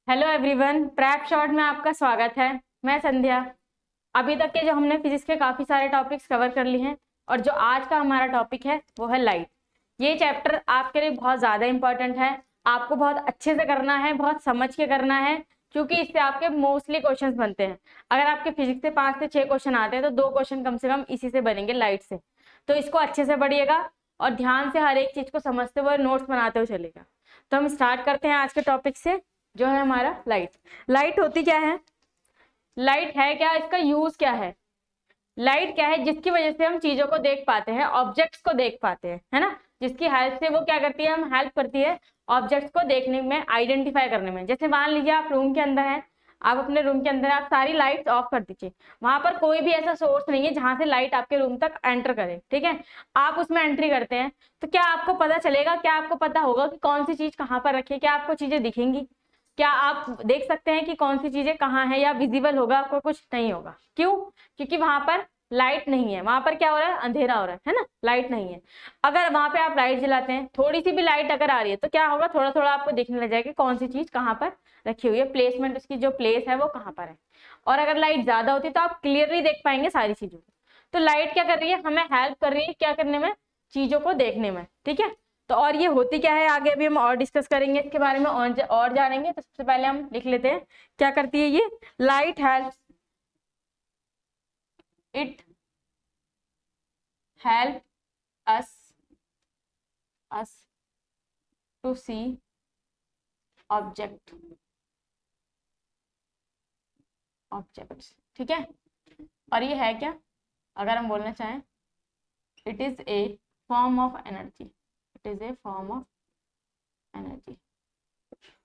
Hello everyone, prep short में आपका स्वागत है। मैं संध्या। अभी तक के जो हमने फिजिक्स के काफ़ी सारे टॉपिक्स कवर कर लिए हैं और जो आज का हमारा टॉपिक है वो है लाइट। ये चैप्टर आपके लिए बहुत ज़्यादा इंपॉर्टेंट है। आपको बहुत अच्छे से करना है, बहुत समझ के करना है, क्योंकि इससे आपके मोस्टली क्वेश्चंस बनते हैं। अगर आपके फिजिक्स से 5 से 6 क्वेश्चन आते हैं तो 2 क्वेश्चन कम से कम इसी से बनेंगे, लाइट से। तो इसको अच्छे से पढ़िएगा और ध्यान से हर एक चीज़ को समझते हुए नोट्स बनाते हुए चलेगा। तो हम स्टार्ट करते हैं आज के टॉपिक से, जो है हमारा लाइट। लाइट होती क्या है, लाइट है क्या, इसका यूज क्या है। लाइट क्या है, जिसकी वजह से हम चीजों को देख पाते हैं, ऑब्जेक्ट्स को देख पाते हैं, है ना। जिसकी हेल्प से वो क्या करती है, हम हेल्प करती है ऑब्जेक्ट्स को देखने में, आइडेंटिफाई करने में। जैसे मान लीजिए आप रूम के अंदर हैं, आप अपने रूम के अंदर, आप सारी लाइट्स ऑफ कर दीजिए। वहां पर कोई भी ऐसा सोर्स नहीं है जहां से लाइट आपके रूम तक एंटर करे, ठीक है। आप उसमें एंट्री करते हैं तो क्या आपको पता चलेगा, क्या आपको पता होगा कि कौन सी चीज कहाँ पर रखी है, क्या आपको चीजें दिखेंगी, क्या आप देख सकते हैं कि कौन सी चीजें कहाँ है, या विजिबल होगा आपको, कुछ नहीं होगा। क्यों? क्योंकि वहां पर लाइट नहीं है। वहां पर क्या हो रहा है, अंधेरा हो रहा है ना, लाइट नहीं है। अगर वहां पे आप लाइट जलाते हैं, थोड़ी सी भी लाइट अगर आ रही है तो क्या होगा, थोड़ा थोड़ा आपको दिखने लग जाएगा कौन सी चीज कहाँ पर रखी हुई है, प्लेसमेंट, उसकी जो प्लेस है वो कहाँ पर है। और अगर लाइट ज्यादा होती है तो आप क्लियरली देख पाएंगे सारी चीजों को। तो लाइट क्या कर रही है, हमें हेल्प कर रही है क्या करने में, चीजों को देखने में, ठीक है। तो और ये होती क्या है, आगे अभी हम और डिस्कस करेंगे इसके बारे में, और जानेंगे। तो सबसे पहले हम लिख लेते हैं क्या करती है ये light. It help us us to see objects, ठीक है। और ये है क्या, अगर हम बोलना चाहें, it is a form of energy, it is a form of energy.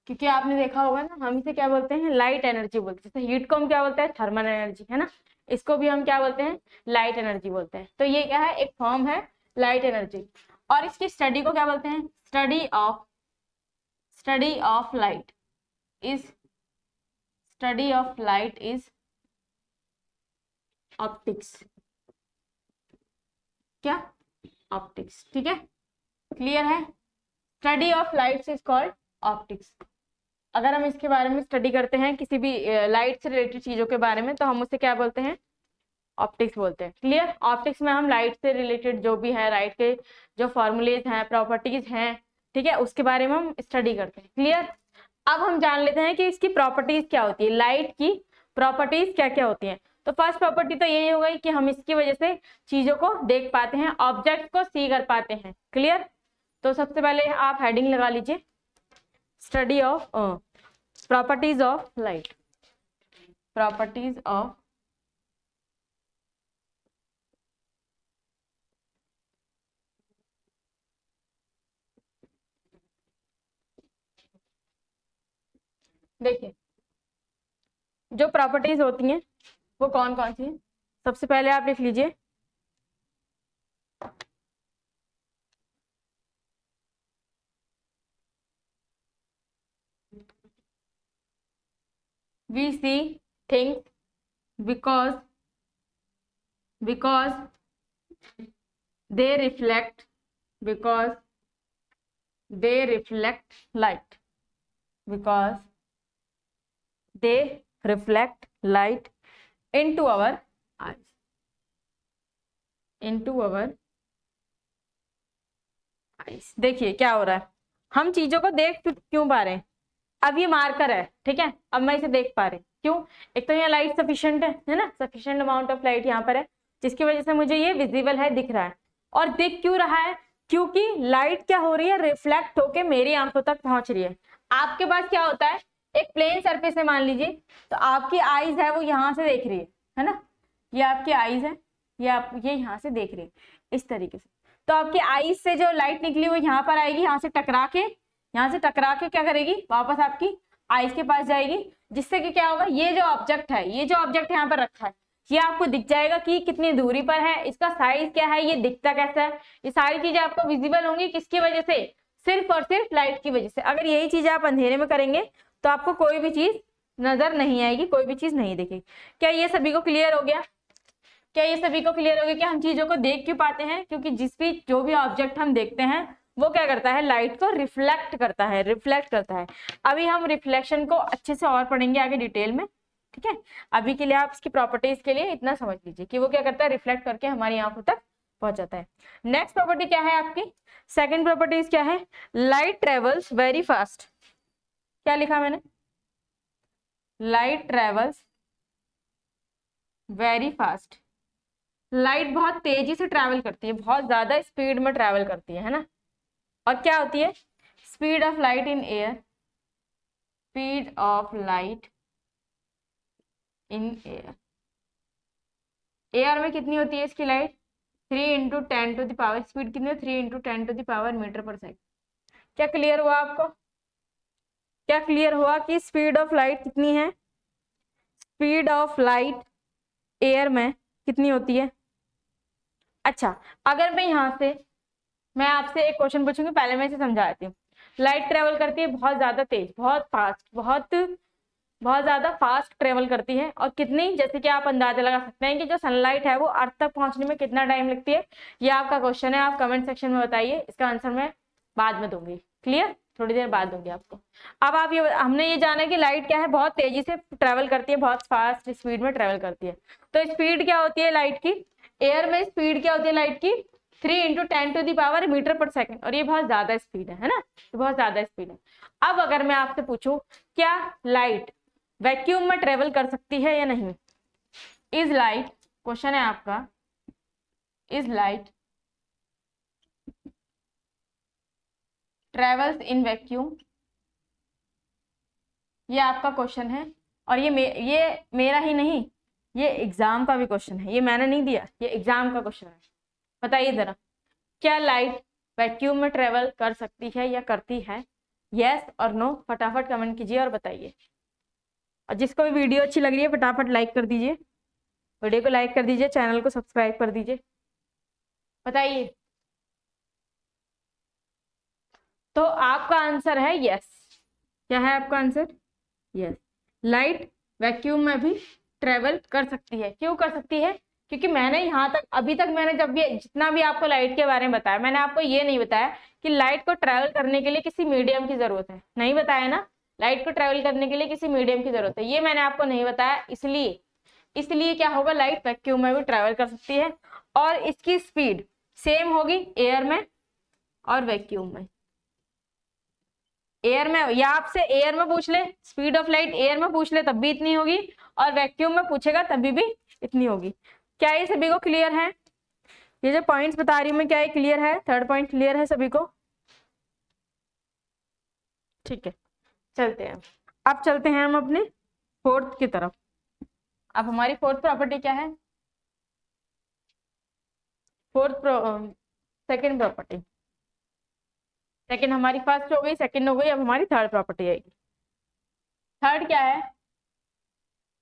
क्योंकि आपने देखा होगा ना, हम इसे क्या बोलते हैं, लाइट एनर्जी बोलते हैं। जैसे हीट को हम क्या बोलते हैं, थर्मल एनर्जी, है ना। इसको भी हम क्या बोलते हैं, लाइट एनर्जी बोलते हैं। तो ये क्या है, एक फॉर्म है लाइट एनर्जी। और इसकी स्टडी को क्या बोलते हैं, study of light is optics. क्या, ऑप्टिक्स, ठीक है। क्लियर है, study of light is called optics. अगर हम इसके बारे में स्टडी करते हैं, किसी भी लाइट से रिलेटेड चीजों के बारे में, तो हम उसे क्या बोलते हैं, ऑप्टिक्स बोलते हैं। क्लियर। ऑप्टिक्स में हम लाइट से रिलेटेड जो भी है, लाइट के जो फॉर्मूलेज हैं, प्रॉपर्टीज हैं, ठीक है, उसके बारे में हम स्टडी करते हैं। क्लियर। अब हम जान लेते हैं कि इसकी प्रॉपर्टीज क्या होती है, लाइट की प्रॉपर्टीज क्या क्या होती हैं। तो फर्स्ट प्रॉपर्टी तो यही हो गई कि हम इसकी वजह से चीजों को देख पाते हैं, ऑब्जेक्ट को सी कर पाते हैं। क्लियर। तो सबसे पहले आप हेडिंग लगा लीजिए, study of properties of light, properties of देखिए, जो प्रॉपर्टीज होती हैं वो कौन कौन सी हैं। सबसे पहले आप लिख लीजिए we see things because they reflect, because they reflect light, because they reflect light into our eyes, देखिए क्या हो रहा है, हम चीजों को देख क्यों पा रहे हैं। अब ये मार्कर है, ठीक है, अब मैं इसे देख पा रही हूँ। क्यों? एक तो यहाँ लाइट सफिशिएंट है ना, सफिशिएंट अमाउंट ऑफ लाइट यहाँ पर है, जिसकी वजह से मुझे ये विजिबल है, दिख रहा है। और दिख क्यों रहा है, क्योंकि लाइट क्या हो रही है, रिफ्लेक्ट होके मेरी आंखों तक पहुंच रही है। आपके पास क्या होता है, एक प्लेन सरफेस है मान लीजिए, तो आपकी आईज है वो यहाँ से देख रही है ना, ये आपकी आईज है, ये यहाँ से देख रही है इस तरीके से। तो आपकी आईज से जो लाइट निकली वो यहाँ पर आएगी, यहाँ से टकरा के क्या करेगी, वापस आपकी आईज के पास जाएगी, जिससे कि क्या होगा, ये जो ऑब्जेक्ट यहाँ पर रखा है, ये आपको दिख जाएगा कि कितनी दूरी पर है, इसका साइज क्या है, ये दिखता कैसा है। ये सारी चीजें आपको विजिबल होंगी, किसकी वजह से, सिर्फ और सिर्फ लाइट की वजह से। अगर यही चीजें आप अंधेरे में करेंगे तो आपको कोई भी चीज नजर नहीं आएगी, कोई भी चीज नहीं दिखेगी। क्या ये सभी को क्लियर हो गया? कि हम चीजों को देख क्यों पाते हैं, क्योंकि जो भी ऑब्जेक्ट हम देखते हैं वो क्या करता है, लाइट को रिफ्लेक्ट करता है, रिफ्लेक्ट करता है। अभी हम रिफ्लेक्शन को अच्छे से और पढ़ेंगे आगे डिटेल में, ठीक है। अभी के लिए आप इसकी प्रॉपर्टीज के लिए इतना समझ लीजिए कि वो क्या करता है, रिफ्लेक्ट करके हमारी आंखों तक पहुंच जाता है। नेक्स्ट प्रॉपर्टी क्या है आपकी, सेकंड प्रॉपर्टीज क्या है, लाइट ट्रेवल्स वेरी फास्ट। क्या लिखा मैंने, light travels very fast. Light बहुत तेजी से ट्रैवल करती है, बहुत ज्यादा स्पीड में ट्रैवल करती है ना। और क्या होती है, speed of light in air, speed of light in air. Air में कितनी होती है इसकी लाइट, 3 × 10⁻, स्पीड कितनी है, 3 × 10⁻ मीटर पर सेकेंड। क्या क्लियर हुआ आपको, क्या क्लियर हुआ कि स्पीड ऑफ लाइट कितनी है, स्पीड ऑफ लाइट एयर में कितनी होती है। अच्छा, अगर मैं यहाँ से मैं आपसे एक क्वेश्चन पूछूंगी, पहले मैं इसे समझा देती हूँ। लाइट ट्रेवल करती है बहुत ज्यादा तेज, बहुत फास्ट, बहुत ज्यादा फास्ट ट्रेवल करती है। और कितनी, जैसे कि आप अंदाजा लगा सकते हैं कि जो सनलाइट है वो अर्थ तक पहुंचने में कितना टाइम लगती है। ये आपका क्वेश्चन है, आप कमेंट सेक्शन में बताइए, इसका आंसर मैं बाद में दूंगी, क्लियर, थोड़ी देर बाद दूंगी आपको। अब आप ये, हमने ये जाना कि लाइट क्या है, बहुत तेजी से ट्रेवल करती है, बहुत फास्ट स्पीड में ट्रेवल करती है। तो स्पीड क्या होती है लाइट की, एयर में स्पीड क्या होती है लाइट की, 3 × 10⁻ मीटर पर सेकेंड। और ये बहुत ज्यादा स्पीड है ना, तो बहुत ज्यादा स्पीड है। अब अगर मैं आपसे पूछूं, क्या लाइट वैक्यूम में ट्रेवल कर सकती है या नहीं, इज लाइट, क्वेश्चन है आपका, is light travels in vacuum, ये आपका क्वेश्चन है। और ये मेरा ही नहीं, ये एग्जाम का भी क्वेश्चन है, ये मैंने नहीं दिया, ये एग्जाम का क्वेश्चन है। बताइए जरा, क्या लाइट वैक्यूम में ट्रेवल कर सकती है या करती है, यस और नो, फटाफट कमेंट कीजिए और बताइए। और जिसको भी वीडियो अच्छी लग रही है फटाफट लाइक कर दीजिए, वीडियो को लाइक कर दीजिए, चैनल को सब्सक्राइब कर दीजिए, बताइए। तो आपका आंसर है यस। क्या है आपका आंसर, यस। लाइट वैक्यूम में भी ट्रेवल कर सकती है। क्यों कर सकती है, क्योंकि मैंने यहाँ तक, अभी तक मैंने जब भी जितना भी आपको लाइट के बारे में बताया, मैंने आपको ये नहीं बताया कि लाइट को ट्रेवल करने के लिए किसी मीडियम की जरूरत है, नहीं बताया ना। लाइट को ट्रेवल करने के लिए किसी मीडियम की जरूरत है, ये मैंने आपको नहीं बताया। इसलिए क्या होगा, लाइट वैक्यूम में भी ट्रेवल कर सकती है और इसकी स्पीड सेम होगी एयर में और वैक्यूम में। एयर में, या आपसे एयर में पूछ ले, स्पीड ऑफ लाइट एयर में पूछ ले तब भी इतनी होगी, और वैक्यूम में पूछेगा तभी भी इतनी होगी। क्या ये सभी को क्लियर है, ये जो पॉइंट्स बता रही हूँ मैं, क्या ये क्लियर है, थर्ड पॉइंट क्लियर है सभी को, ठीक है। चलते हैं, अब चलते हैं हम अपने फोर्थ की तरफ। अब हमारी फोर्थ प्रॉपर्टी क्या है, सेकंड प्रॉपर्टी, सेकंड हमारी फर्स्ट हो गई, सेकंड हो गई, अब हमारी थर्ड प्रॉपर्टी आएगी। थर्ड क्या है,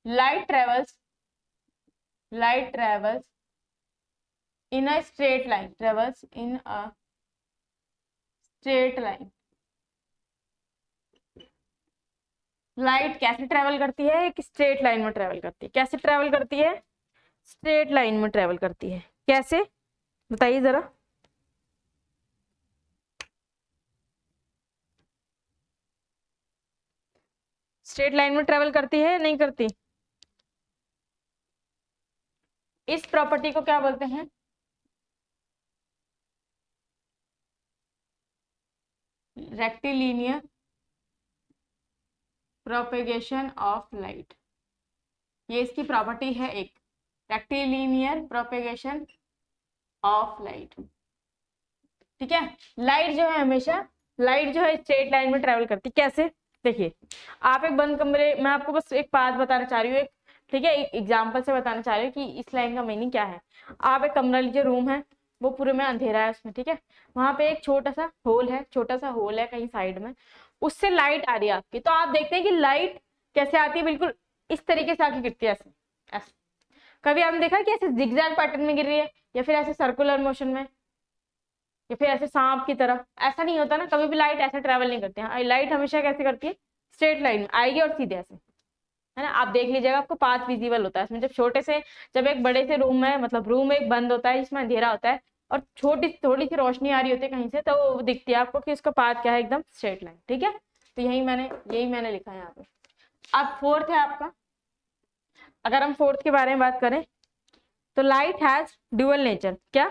light travels in a straight line, travels in a straight line. Light कैसे ट्रेवल करती है, एक स्ट्रेट लाइन में ट्रेवल करती है। कैसे ट्रेवल करती है, स्ट्रेट लाइन में ट्रेवल करती है। कैसे, बताइए जरा। स्ट्रेट लाइन में ट्रेवल करती है, नहीं करती। इस प्रॉपर्टी को क्या बोलते हैं, रेक्टिलिनियर प्रोपेगेशन ऑफ लाइट। ये इसकी प्रॉपर्टी है एक, रेक्टिलिनियर प्रोपेगेशन ऑफ लाइट, ठीक है। लाइट जो है हमेशा, लाइट जो है स्ट्रेट लाइन में ट्रेवल करती है। कैसे, देखिए, आप एक बंद कमरे, मैं आपको बस एक बात बताना चाह रही हूँ, एक, ठीक है, एक एग्जाम्पल से बताना चाह रही हूँ कि इस लाइन का मीनिंग क्या है। आप एक कमरा लीजिए, रूम है, वो पूरे में अंधेरा है उसमें, ठीक है, वहां पे एक छोटा सा होल है कहीं साइड में, उससे लाइट आ रही है आपकी। तो आप देखते हैं कि लाइट कैसे आती है, बिल्कुल इस तरीके से आके गिरती है, ऐसे ऐसे। कभी आपने देखा कि ऐसे जिगजैग पैटर्न में गिर रही है, या फिर ऐसे सर्कुलर मोशन में, या फिर ऐसे सांप की तरह, ऐसा नहीं होता ना, कभी भी लाइट ऐसे ट्रेवल नहीं करती है। लाइट हमेशा कैसे करती है, स्ट्रेट लाइन में आएगी और सीधे ऐसे, है ना। आप देख लीजिएगा, आपको पाथ विजिबल होता है इसमें। जब एक बड़े से रूम में, मतलब रूम एक बंद होता है जिसमें अंधेरा होता है, और छोटी थोड़ी सी रोशनी आ रही होती है कहीं से, तो वो दिखती है आपको कि उसका पाथ क्या है, एकदम स्ट्रेट लाइन। ठीक है, तो यही मैंने लिखा है यहाँ पे। अब फोर्थ है आपका, अगर हम फोर्थ के बारे में बात करें तो लाइट हैज ड्यूअल नेचर। क्या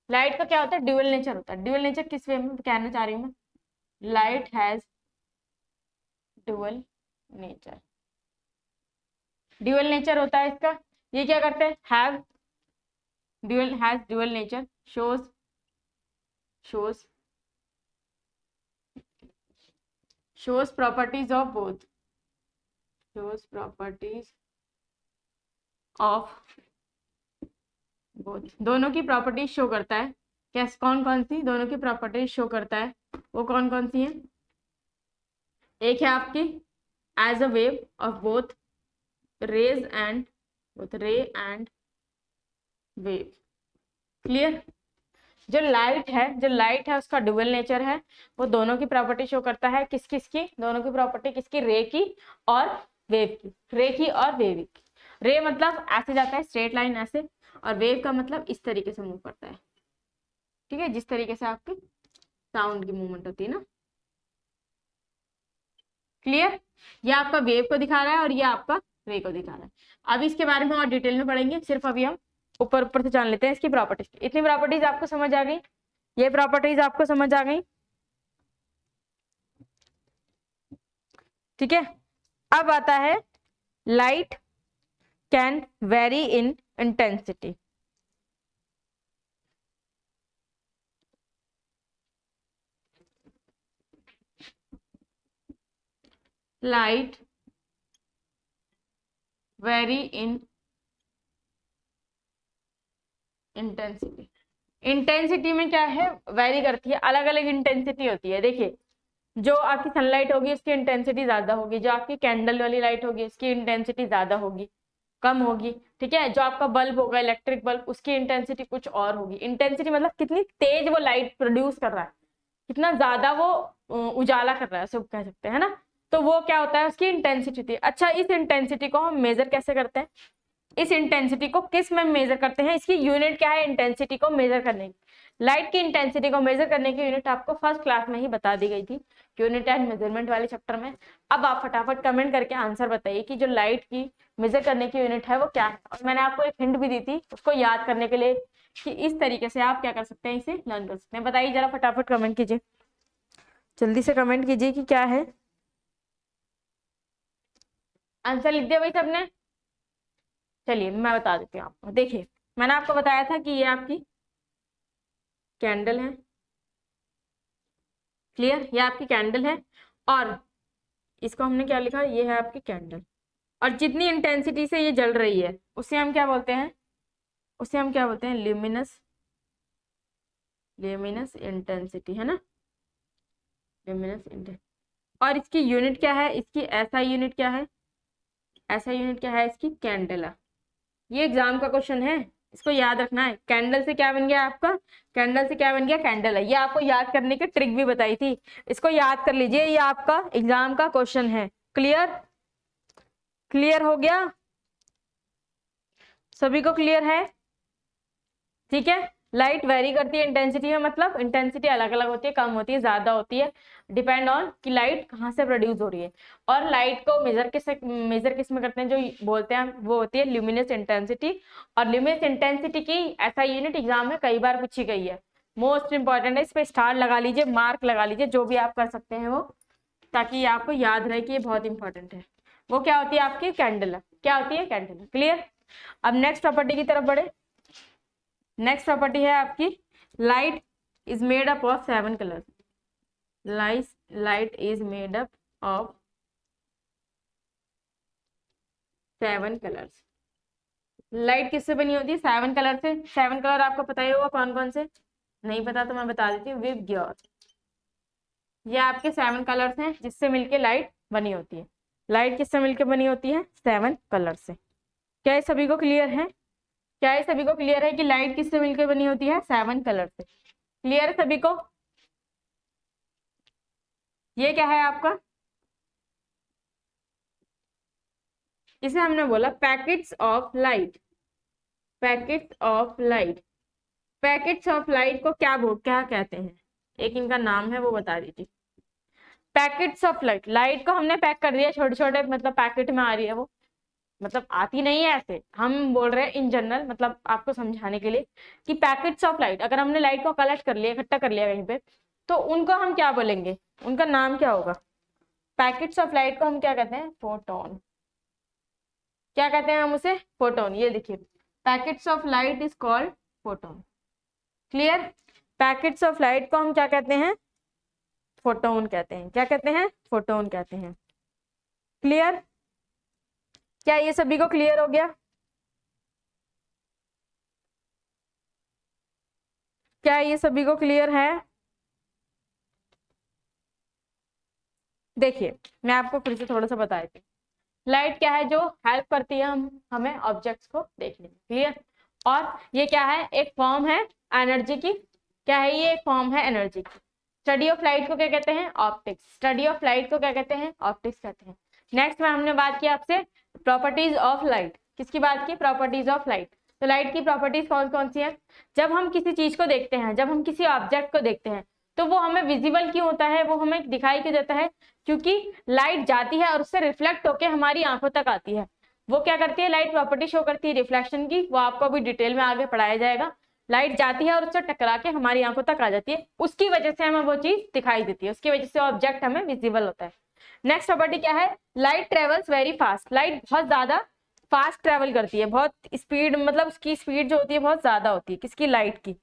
लाइट का क्या होता है? ड्यूअल नेचर होता है। ड्यूअल नेचर किस वे में कहना चाह रही हूँ मैं? Light has dual nature. Dual nature होता है इसका। ये क्या करते हैं? Have dual, has dual nature, shows shows properties of both, shows properties of both, दोनों की प्रॉपर्टीज शो करता है। कैसे? कौन कौन सी दोनों की प्रॉपर्टीज शो करता है? वो कौन कौन सी है? एक है आपकी as a wave of both rays and both ray and wave. Clear? जो लाइट है उसका ड्यूअल नेचर है, वो दोनों की प्रॉपर्टी शो करता है। किस किस की? दोनों की प्रॉपर्टी किसकी? रे की और वेव की। रे की और वेव की। रे मतलब ऐसे जाता है स्ट्रेट लाइन ऐसे, और वेव का मतलब इस तरीके से मूव करता है। ठीक है, जिस तरीके से आपके साउंड की मूवमेंट होती है ना। क्लियर? ये आपका वेव को दिखा रहा है और ये आपका रे को दिखा रहा है। अब इसके बारे में और डिटेल में पढ़ेंगे, सिर्फ अभी हम ऊपर ऊपर से जान लेते हैं इसकी प्रॉपर्टीज। इतनी प्रॉपर्टीज आपको समझ आ गई? ये प्रॉपर्टीज आपको समझ आ गई? ठीक है, अब आता है light can very in intensity. Light very in intensity. Intensity में क्या है? वेरी करती है, अलग अलग इंटेंसिटी होती है। देखिए, जो आपकी सनलाइट होगी उसकी इंटेंसिटी ज्यादा होगी, जो आपकी कैंडल वाली लाइट होगी उसकी इंटेंसिटी ज्यादा होगी, कम होगी। ठीक है, जो आपका बल्ब होगा इलेक्ट्रिक बल्ब, उसकी इंटेंसिटी कुछ और होगी। इंटेंसिटी मतलब कितनी तेज वो लाइट प्रोड्यूस कर रहा है, कितना ज्यादा वो उजाला कर रहा है, सब कह सकते हैं ना। तो वो क्या होता है? उसकी इंटेंसिटी थी। अच्छा, इस इंटेंसिटी को हम मेजर कैसे करते हैं? इस इंटेंसिटी को किस में मेजर करते हैं? इसकी यूनिट क्या है इंटेंसिटी को मेजर करने की? लाइट की इंटेंसिटी को मेजर करने की यूनिट आपको फर्स्ट क्लास में ही बता दी गई थी, यूनिट एंड मेजरमेंट वाले चैप्टर में। अब आप फटाफट कमेंट करके आंसर बताइए कि जो लाइट की मेजर करने की यूनिट है वो क्या है। और मैंने आपको एक हिंट भी दी थी उसको याद करने के लिए कि इस तरीके से आप क्या कर सकते हैं, इसे लर्न कर सकते हैं। बताइए जरा, फटाफट कमेंट कीजिए, जल्दी से कमेंट कीजिए कि क्या है। आंसर लिख दिया भाई सबने? चलिए मैं बता देती हूँ आपको। देखिए, मैंने आपको बताया था कि ये आपकी कैंडल है। क्लियर? ये आपकी कैंडल है और इसको हमने क्या लिखा? ये है आपकी कैंडल, और जितनी इंटेंसिटी से ये जल रही है उसे हम क्या बोलते हैं? उसे हम क्या बोलते हैं? ल्यूमिनस इंटेंसिटी, है ना? Luminous intensity. और इसकी यूनिट क्या है? इसकी एसआई यूनिट क्या है? एसआई यूनिट क्या है इसकी? कैंडेला। ये एग्जाम का क्वेश्चन है, इसको याद रखना है। कैंडल से क्या बन गया आपका? कैंडल से क्या बन गया? कैंडल है। ये आपको याद करने की ट्रिक भी बताई थी, इसको याद कर लीजिए, ये आपका एग्जाम का क्वेश्चन है। क्लियर? क्लियर हो गया? सभी को क्लियर है? ठीक है, लाइट वेरी करती है इंटेंसिटी में, मतलब इंटेंसिटी अलग अलग होती है, कम होती है, ज्यादा होती है, डिपेंड ऑन कि लाइट कहाँ से प्रोड्यूस हो रही है। और लाइट को मेजर किस में करते हैं? जो बोलते हैं वो होती है ल्यूमिनस इंटेंसिटी। और ल्यूमिनस इंटेंसिटी की ऐसा यूनिट एग्जाम में कई बार पूछी गई है, मोस्ट इंपॉर्टेंट है। इस पे स्टार लगा लीजिए, मार्क लगा लीजिए, जो भी आप कर सकते हैं वो, ताकि आपको याद रहे कि ये बहुत इंपॉर्टेंट है। वो क्या होती है? आपकी कैंडल। क्या होती है? कैंडल। क्लियर? अब नेक्स्ट प्रॉपर्टी की तरफ बढ़े। नेक्स्ट प्रॉपर्टी है आपकी light is made up of 7 colours. Light is made up of 7 colours. Light किससे बनी होती है? 7 कलर से। 7 कलर आपको पता ही होगा कौन कौन से, नहीं पता तो मैं बता देती हूँ। विव ग्योर, ये आपके 7 कलर्स हैं जिससे मिलके लाइट बनी होती है। लाइट किससे मिलके बनी होती है? 7 कलर से। क्या ये सभी को क्लियर है? क्या ये सभी को क्लियर है कि लाइट किससे मिलकर बनी होती है? 7 कलर से। क्लियर है सभी को? ये क्या है आपका? इसे हमने बोला packets of light. Packets of light. Packets of light को क्या कहते हैं, एक इनका नाम है वो बता दीजिए। पैकेट्स ऑफ लाइट, लाइट को हमने पैक कर दिया, छोटे छोटे मतलब पैकेट में आ रही है वो, मतलब आती नहीं है ऐसे, हम बोल रहे हैं इन जनरल, मतलब आपको समझाने के लिए कि पैकेट्स ऑफ लाइट, अगर हमने लाइट को कलेक्ट कर लिया, इकट्ठा कर लिया कहीं पे, तो उनको हम क्या बोलेंगे, उनका नाम क्या होगा। पैकेट्स ऑफ लाइट को हम क्या कहते हैं, फोटोन। क्या कहते हैं हम उसे, फोटोन। ये देखिए, packets of light is called photon. Clear. Packets of light को हम क्या कहते हैं, फोटोन कहते हैं। क्या कहते हैं, फोटोन कहते हैं। क्लियर। क्या ये सभी को क्लियर हो गया, क्या ये सभी को क्लियर है। देखिए मैं आपको फिर से थोड़ा सा बता देती हूँ, लाइट क्या है, जो हेल्प करती है हमें ऑब्जेक्ट्स को देखने में। क्लियर। और ये क्या है, एक फॉर्म है एनर्जी की। क्या है ये, एक फॉर्म है एनर्जी की। स्टडी ऑफ लाइट को क्या कहते हैं, ऑप्टिक्स। स्टडी ऑफ लाइट को क्या कहते हैं, ऑप्टिक्स कहते हैं। नेक्स्ट में हमने बात की आपसे प्रॉपर्टीज ऑफ लाइट। किसकी बात की, प्रॉपर्टीज ऑफ लाइट। तो लाइट की प्रॉपर्टीज कौन कौन सी है। जब हम किसी चीज को देखते हैं, जब हम किसी ऑब्जेक्ट को देखते हैं, तो वो हमें विजिबल क्यों होता है, वो हमें दिखाई क्यों देता है, क्योंकि लाइट जाती है और उससे रिफ्लेक्ट होकर हमारी आंखों तक आती है। वो क्या करती है, लाइट प्रॉपर्टी शो करती है रिफ्लेक्शन की, वो आपको अभी डिटेल में आगे पढ़ाया जाएगा। लाइट जाती है और उससे टकरा के हमारी आंखों तक आ जाती है, उसकी वजह से हमें वो चीज दिखाई देती है, उसकी वजह से ऑब्जेक्ट हमें विजिबल होता है। नेक्स्ट प्रॉपर्टी क्या है, light travels very fast. Light बहुत ज्यादा फास्ट ट्रेवल करती है, बहुत स्पीड, मतलब उसकी स्पीड जो होती है बहुत ज्यादा होती है। किसकी, लाइट की।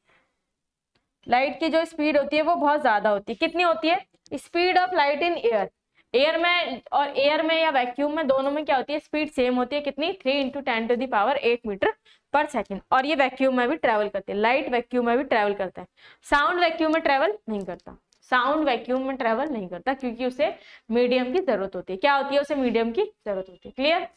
लाइट की जो स्पीड होती है वो बहुत ज्यादा होती है। कितनी होती है, speed of light in air. Air में या वैक्यूम में, दोनों में क्या होती है, स्पीड सेम होती है। कितनी, 3 × 10⁸ मीटर पर सेकेंड। और ये वैक्यूम में भी ट्रेवल करती है, लाइट वैक्यूम में भी ट्रेवल करता है। साउंड वैक्यूम में ट्रेवल नहीं करता, साउंड वैक्यूम में ट्रेवल नहीं करता, क्योंकि उसे मीडियम की जरूरत होती है। क्या होती है, उसे मीडियम की जरूरत होती है। क्लियर।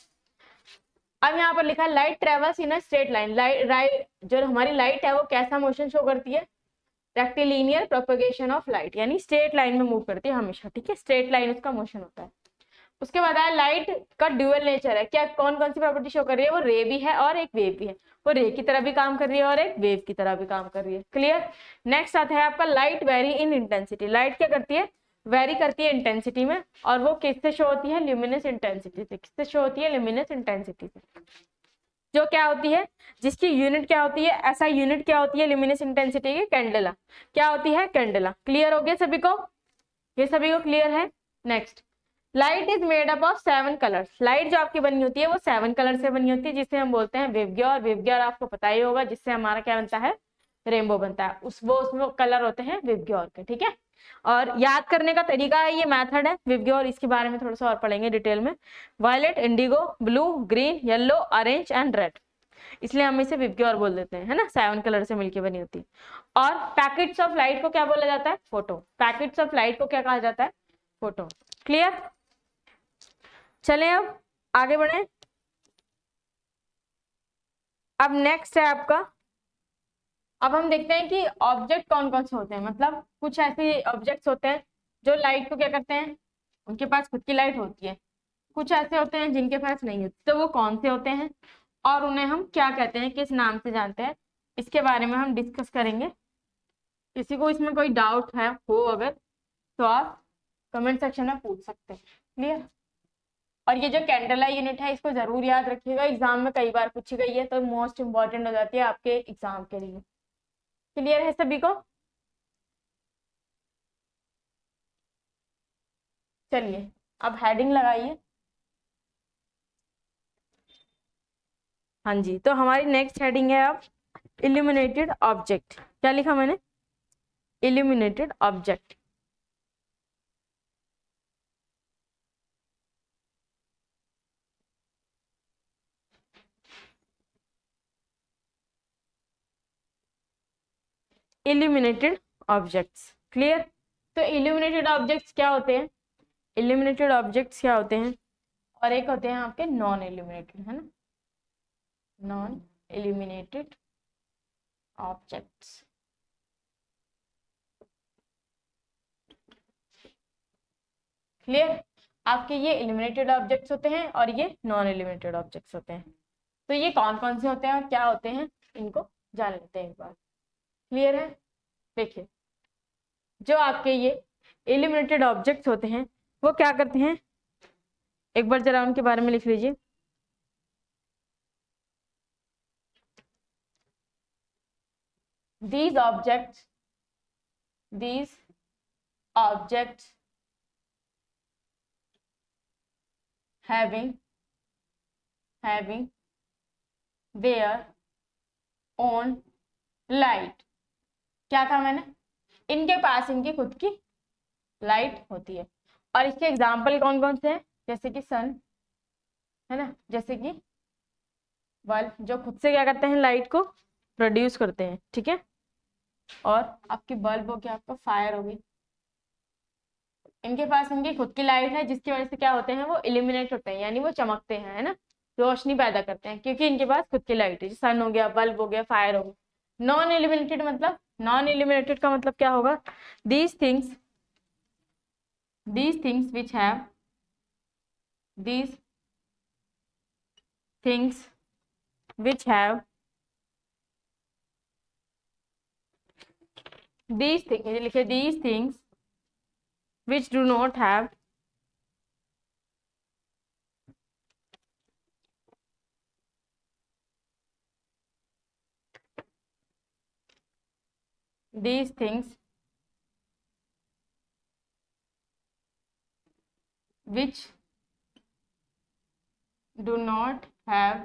अब यहाँ पर लिखा है light travels in a straight line. Light जो हमारी लाइट है वो कैसा मोशन शो करती है, रेक्टिलिनियर प्रोपगेशन ऑफ लाइट, यानी स्ट्रेट लाइन में मूव करती है हमेशा। ठीक है, स्ट्रेट लाइन उसका मोशन होता है। उसके बाद आया लाइट का ड्यूअल नेचर है। क्या, कौन कौन सी प्रॉपर्टी शो कर रही है, वो रे भी है और एक वेव भी है। वो रे की तरह भी काम कर रही है और एक वेव की तरह भी काम कर रही है। क्लियर। नेक्स्ट आता है आपका light very in intensity. Light क्या करती है, वेरी करती है इंटेंसिटी में, और वो किससे शो होती है, ल्यूमिनस इंटेंसिटी से। किससे शो होती है, ल्यूमिनस इंटेंसिटी से, जो क्या होती है, जिसकी यूनिट क्या होती है, ऐसा यूनिट क्या होती है ल्यूमिनस इंटेंसिटी की, कैंडेला। क्या होती है, कैंडेला। क्लियर हो गया सभी को, ये सभी को क्लियर है। Next, light is made up of 7 colours. Light जो आपकी बनी होती है वो 7 कलर से बनी होती है, जिसे हम बोलते हैं वेवग्योर। वेवग्योर आपको पता ही होगा, जिससे हमारा क्या बनता है, रेनबो बनता है। उसमें कलर होते हैं वेवग्योर के। ठीक है, और याद करने का तरीका है, ये मेथड है वेवग्योर। इसके बारे में थोड़ा सा और पढ़ेंगे डिटेल में। Violet, indigo, blue, green, yellow, orange and red, इसलिए हम इसे वेवग्योर बोल देते हैं, है ना, 7 कलर से मिलकर बनी होती है। और पैकेट्स ऑफ लाइट को क्या बोला जाता है, फोटो। पैकेट्स ऑफ लाइट को क्या कहा जाता है, फोटो। क्लियर। चलें अब आगे बढ़े। अब नेक्स्ट है आपका, अब हम देखते हैं कि ऑब्जेक्ट कौन कौन से होते हैं। मतलब कुछ ऐसे ऑब्जेक्ट्स होते हैं जो लाइट को क्या करते हैं, उनके पास खुद की लाइट होती है। कुछ ऐसे होते हैं जिनके पास नहीं होती, तो वो कौन से होते हैं और उन्हें हम क्या कहते हैं, किस नाम से जानते हैं, इसके बारे में हम डिस्कस करेंगे। किसी को इसमें कोई डाउट है हो अगर, तो आप कमेंट सेक्शन में पूछ सकते हैं। क्लियर। और ये जो कैंडेला यूनिट है, इसको जरूर याद रखिएगा, एग्जाम में कई बार पूछी गई है, तो मोस्ट इंपॉर्टेंट हो जाती है आपके एग्जाम के लिए। क्लियर है सभी को। चलिए अब हेडिंग लगाइए। हाँ जी, तो हमारी नेक्स्ट हेडिंग है अब इल्यूमिनेटेड ऑब्जेक्ट। क्या लिखा मैंने, illuminated object. Illuminated objects. Clear. तो इल्यूमिनेटेड ऑब्जेक्ट्स क्या होते हैं, इल्यूमिनेटेड ऑब्जेक्ट्स क्या होते हैं, और एक होते हैं आपके नॉन इल्यूमिनेटेड, है ना, नॉन इल्यूमिनेटेड ऑब्जेक्ट्स। क्लियर। आपके ये इल्यूमिनेटेड ऑब्जेक्ट्स होते हैं और ये नॉन इल्यूमिनेटेड ऑब्जेक्ट्स होते हैं। तो ये कौन कौन से होते हैं और क्या होते हैं, इनको जान लेते हैं एक बार। क्लियर है? देखिए, जो आपके ये इल्यूमिनेटेड ऑब्जेक्ट्स होते हैं वो क्या करते हैं, एक बार जरा उनके बारे में लिख लीजिए। These objects having their own light, क्या कहा मैंने, इनके पास इनकी खुद की लाइट होती है। और इसके एग्जाम्पल कौन कौन से हैं, जैसे कि सन है ना, जैसे कि बल्ब जो खुद से क्या करते हैं, लाइट को प्रोड्यूस करते हैं, ठीक है। और आपकी बल्ब हो गया, आपका फायर हो गई, इनके पास इनकी खुद की लाइट है जिसकी वजह से क्या होते हैं, वो इल्यूमिनेट होते हैं, यानी वो चमकते हैं, है ना, रोशनी पैदा करते हैं, क्योंकि इनके पास खुद की लाइट है। सन हो गया, बल्ब हो गया, फायर हो गया। नॉन इल्यूमिनेटेड मतलब, नॉन इल्यूमिनेटेड का मतलब क्या होगा, these things which have these things which have these things, ये लिखे, these things which do not have these things which do not have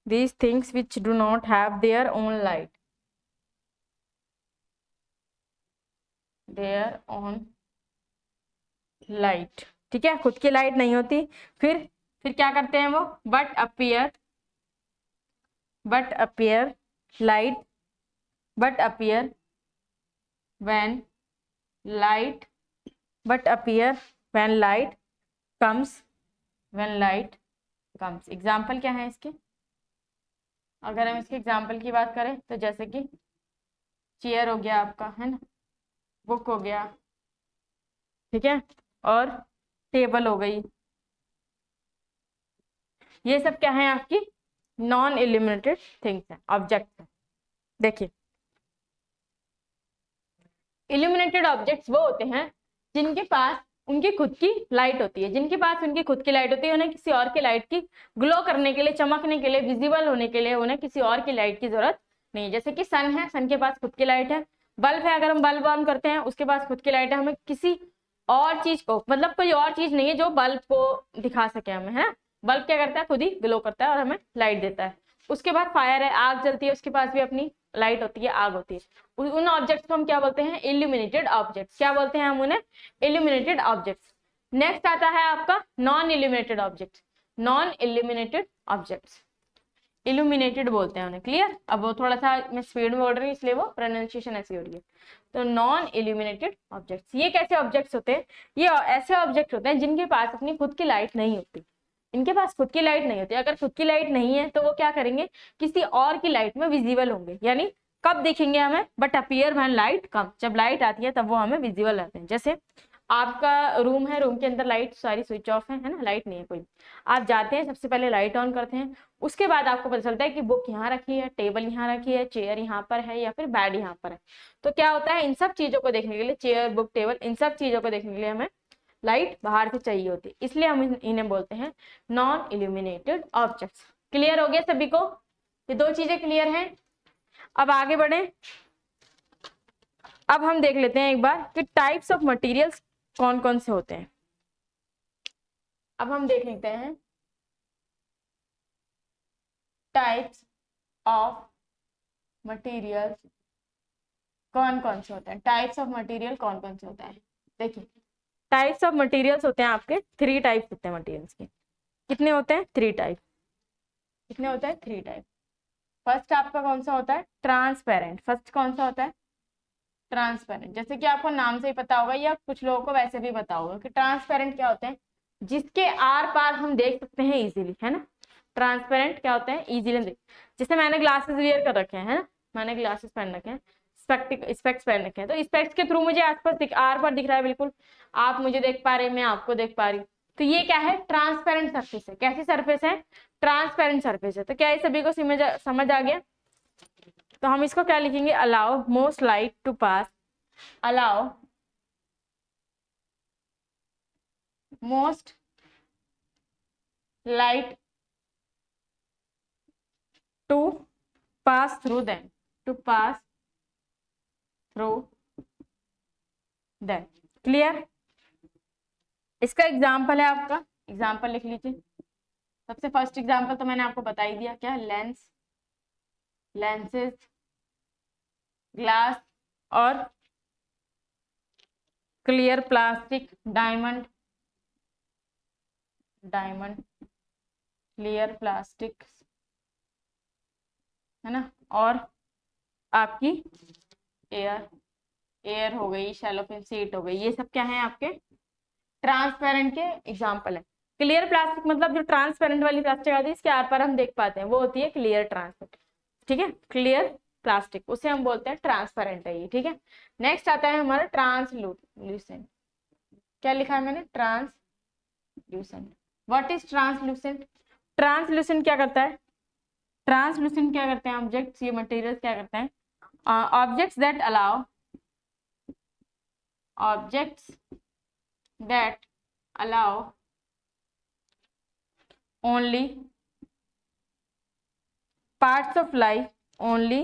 these things which do not have their own light, their own light, ठीक है, खुद की light नहीं होती। फिर क्या करते हैं वो, but appear light, but appear when light comes, example क्या है इसके, अगर हम इसके एग्जाम्पल की बात करें तो जैसे कि चेयर हो गया आपका, है ना, बुक हो गया, ठीक है, और टेबल हो गई, ये सब क्या है, आपकी नॉन इल्यूमिनेटेड थिंग्स है, ऑब्जेक्ट्स है। देखिए, इल्यूमिनेटेड ऑब्जेक्ट्स वो होते हैं जिनके पास उनकी खुद की लाइट होती है, जिनके पास उनकी खुद की लाइट होती है, उन्हें किसी और की लाइट की ग्लो करने के लिए, चमकने के लिए, विजिबल होने के लिए उन्हें किसी और की लाइट की जरूरत नहीं। जैसे कि सन है, सन के पास खुद की लाइट है। बल्ब है, अगर हम बल्ब ऑन करते हैं उसके पास खुद की लाइट है, हमें किसी और चीज को, मतलब कोई और चीज नहीं है जो बल्ब को दिखा सके हमें, है ना, बल्ब क्या करता है, खुद ही ग्लो करता है और हमें लाइट देता है। उसके बाद फायर है, आग जलती है, उसके पास भी अपनी लाइट होती है, आग होती है। उन ऑब्जेक्ट्स को हम क्या बोलते हैं, इल्यूमिनेटेड ऑब्जेक्ट्स। क्या बोलते हैं हम उन्हें, इल्यूमिनेटेड ऑब्जेक्ट्स। नेक्स्ट आता है आपका non illuminated objects. Non illuminated objects illuminated बोलते हैं उन्हें। क्लियर? अब वो थोड़ा सा मैं स्पीड में बोल रही हूँ इसलिए वो प्रोनाउंसिएशन ऐसी हो रही है। तो नॉन इल्यूमिनेटेड ऑब्जेक्ट्स, ये कैसे ऑब्जेक्ट्स होते हैं, ये ऐसे ऑब्जेक्ट होते हैं जिनके पास अपनी खुद की लाइट नहीं होती। इनके पास खुद की लाइट नहीं होती। अगर खुद की लाइट नहीं है तो वो क्या करेंगे, किसी और की लाइट में विजिबल होंगे, यानी कब दिखेंगे हमें, बट अपीयर व्हेन लाइट कम, जब लाइट आती है तब वो हमें विजिबल रहते हैं। जैसे आपका रूम है, रूम के अंदर लाइट सारी स्विच ऑफ है ना, लाइट नहीं है कोई, आप जाते हैं सबसे पहले लाइट ऑन करते हैं, उसके बाद आपको पता चलता है कि बुक यहाँ रखी है, टेबल यहाँ रखी है, चेयर यहाँ पर है या फिर बेड यहाँ पर है। तो क्या होता है, इन सब चीजों को देखने के लिए, चेयर, बुक, टेबल, इन सब चीजों को देखने के लिए हमें लाइट बाहर से चाहिए होती है, इसलिए हम इन्हें बोलते हैं नॉन इल्यूमिनेटेड ऑब्जेक्ट्स। क्लियर हो गया सभी को? ये दो चीजें क्लियर हैं। अब आगे बढ़े, अब हम देख लेते हैं एक बार कि टाइप्स ऑफ मटेरियल्स कौन कौन से होते हैं। अब हम देख लेते हैं टाइप्स ऑफ मटेरियल्स कौन कौन से होते हैं। टाइप्स ऑफ मटेरियल कौन कौन से होते हैं, देखिए टाइप्स ऑफ मटेरियल्स होते हैं आपके 3 टाइप्स होते हैं मटेरियल्स के। कितने होते हैं? 3 टाइप। कितने होते हैं? 3 टाइप। फर्स्ट आपका कौन सा होता है? ट्रांसपेरेंट। फर्स्ट कौन सा होता है? ट्रांसपेरेंट। जैसे कि आपको नाम से ही पता होगा या कुछ लोगों को वैसे भी पता होगा कि ट्रांसपेरेंट क्या होते हैं, जिसके आर पार हम देख सकते हैं इजीली, है ना। ट्रांसपेरेंट क्या होते हैं? इजीली देख, जैसे मैंने ग्लासेस वियर कर रखे हैं, है ना, मैंने ग्लासेस पहन रखे हैं, स्पेक्स पहन रखे हैं, तो स्पेक्स के थ्रू मुझे आसपास आर पार दिख रहा है, बिल्कुल आप मुझे देख पा रहे हैं, मैं आपको देख पा रही हूँ। तो ये क्या है, ट्रांसपेरेंट सरफेस है। कैसी सरफेस है, ट्रांसपेरेंट सरफेस है। तो क्या ये सभी को समझ आ गया। तो हम इसको क्या लिखेंगे, allow most light to pass, allow most light to pass through them, to pass through them. Clear. इसका एग्जाम्पल है आपका, एग्जाम्पल लिख लीजिए। सबसे फर्स्ट एग्जाम्पल तो मैंने आपको बता ही दिया, क्या, लेंस, लेंसेज, ग्लास और clear plastic, diamond, diamond, clear plastic, है ना, और आपकी एयर, एयर हो गई, शैलो फिल्म शीट हो गई, ये सब क्या है आपके ट्रांसपेरेंट के एग्जाम्पल है। क्लियर प्लास्टिक मतलब जो ट्रांसपेरेंट वाली प्लास्टिक आती है, इसके आर पार हम देख पाते हैं, वो होती है क्लियर ट्रांसपेरेंट। ठीक है, क्लियर प्लास्टिक, उसे हम बोलते हैं ट्रांसपेरेंट है ये। ठीक है, नेक्स्ट आता है हमारा ट्रांसल्यूसेंट। क्या लिखा है मैंने, translucent. What is translucent. Translucent क्या करता है, ट्रांसल्यूसेंट क्या करते हैं, ऑब्जेक्ट्स, ये मटेरियल क्या करते हैं, objects that allow, objects that allow only parts of light, only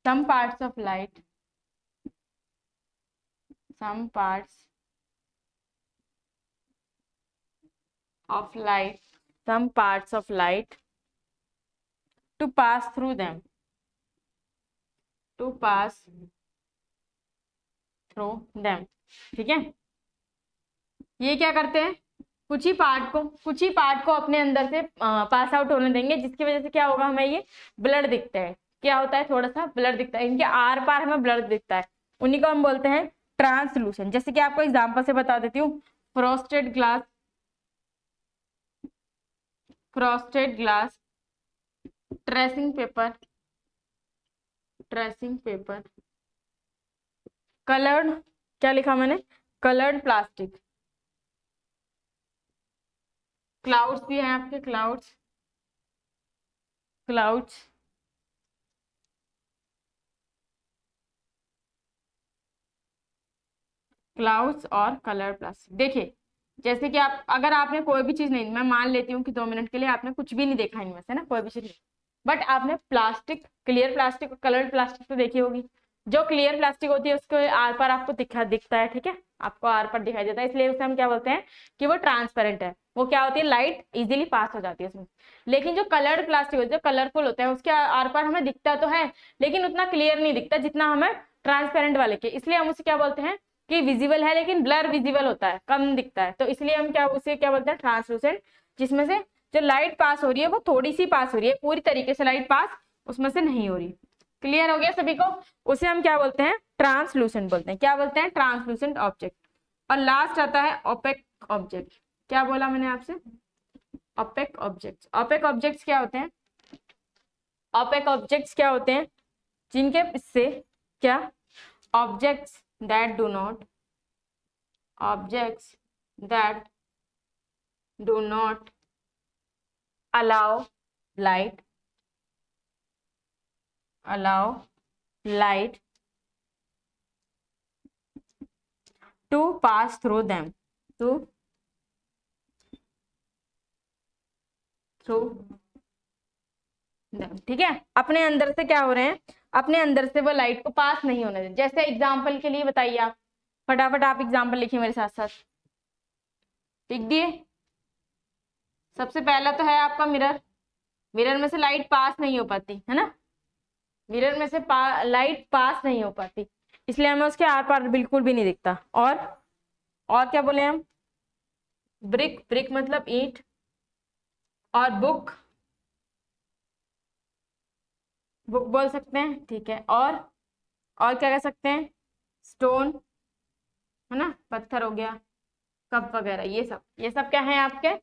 some parts of light, some parts of light, some parts of light to pass through them, to pass through them। ठीक है, ये क्या करते हैं, कुछ ही part को अपने अंदर से पास आउट होने देंगे, जिसकी वजह से क्या होगा, हमें ये ब्लर दिखता है। क्या होता है, थोड़ा सा ब्लर दिखता है, इनके आर पार हमें ब्लर दिखता है, उन्हीं को हम बोलते हैं ट्रांसलूसेंट। जैसे कि आपको एग्जांपल से बता देती हूँ, frosted glass, frosted glass, tracing paper, tracing paper, coloured, क्या लिखा मैंने, कलर्ड प्लास्टिक, क्लाउड्स भी हैं आपके, क्लाउड्स, क्लाउड्स, क्लाउड्स और कलर प्लास्टिक। देखिए, जैसे कि आप, अगर आपने कोई भी चीज नहीं, मैं मान लेती हूँ कि 2 मिनट के लिए आपने कुछ भी नहीं देखा इनमें से ना, कोई भी चीज नहीं, बट आपने प्लास्टिक, क्लियर प्लास्टिक और कलर्ड प्लास्टिक तो देखी होगी। जो क्लियर प्लास्टिक होती है उसको आर पार आपको दिखता है, ठीक है, आपको आर पार दिखाई देता है, इसलिए उसे हम क्या बोलते हैं कि वो ट्रांसपेरेंट है। वो क्या होती है, लाइट इजीली पास हो जाती है उसमें। लेकिन जो कलर्ड प्लास्टिक होता है, जो कलरफुल होता है, उसके आर पार हमें दिखता तो है, लेकिन उतना क्लियर नहीं दिखता जितना हमें ट्रांसपेरेंट वाले के, इसलिए हम उसे क्या बोलते हैं कि विजिबल है लेकिन ब्लर विजिबल होता है, कम दिखता है, तो इसलिए हम क्या उसे क्या बोलते हैं, ट्रांसलूसेंट। जिसमें से जो लाइट पास हो रही है वो थोड़ी सी पास हो रही है, पूरी तरीके से लाइट पास उसमें से नहीं हो रही। क्लियर हो गया सभी को, उसे हम क्या बोलते हैं, ट्रांसलूसेंट बोलते हैं। क्या बोलते हैं, ट्रांसलूसेंट ऑब्जेक्ट। और लास्ट आता है ओपेक ऑब्जेक्ट। क्या बोला मैंने आपसे, ओपेक ऑब्जेक्ट्स। ओपेक ऑब्जेक्ट्स क्या होते हैं, ओपेक ऑब्जेक्ट्स क्या होते हैं, जिनके इससे क्या, objects that do not, objects that do not allow light, allow light to pass through them, to through them। ठीक है, अपने अंदर से क्या हो रहे हैं, अपने अंदर से वो लाइट को पास नहीं होने देते। जैसे एग्जाम्पल के लिए बताइए, आप फटाफट आप एग्जाम्पल लिखिए मेरे साथ साथ, लिख दिए। सबसे पहला तो है आपका मिरर, मिरर में से लाइट पास नहीं हो पाती है ना, मिरर में से लाइट पास नहीं हो पाती, इसलिए हमें उसके आर पार बिल्कुल भी नहीं दिखता। और क्या बोले हम, ब्रिक, ब्रिक मतलब ईंट, और बुक, बुक बोल सकते हैं, ठीक है। और क्या कह सकते हैं, स्टोन, है ना, पत्थर हो गया, कप वगैरह, ये सब क्या है आपके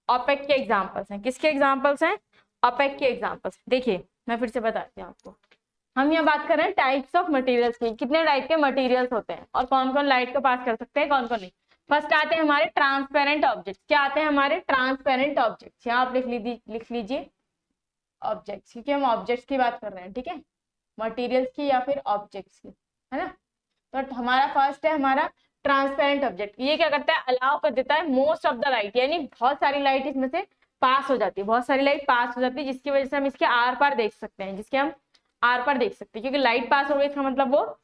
ओपेक के एग्जांपल्स हैं। किसके एग्जांपल्स हैं, ओपेक के एग्जांपल्स। देखिए मैं फिर से बताती हूँ आपको, हम यहाँ बात कर रहे हैं टाइप्स ऑफ मटेरियल्स की, कितने टाइप के मटेरियल्स होते हैं और कौन कौन लाइट को पास कर सकते हैं, कौन कौन नहीं। फर्स्ट आते हैं हमारे ट्रांसपेरेंट ऑब्जेक्ट। क्या आते हैं हमारे? Transparent object. यहाँ आप लिख लीजिए ऑब्जेक्ट्स, क्योंकि हम ऑब्जेक्ट्स की बात कर रहे हैं, ठीक है, मटेरियल्स की या फिर ऑब्जेक्ट्स की, है ना। तो हमारा फर्स्ट है हमारा ट्रांसपेरेंट ऑब्जेक्ट। ये क्या करता है? अलाउ कर देता है मोस्ट ऑफ द लाइट, यानी बहुत सारी लाइट इसमें से पास हो जाती है, बहुत सारी लाइट पास हो जाती है, जिसकी वजह से हम इसके आर पार देख सकते हैं, जिसके हम आर पार देख सकते हैं, क्योंकि लाइट पास हो गई इसका मतलब वो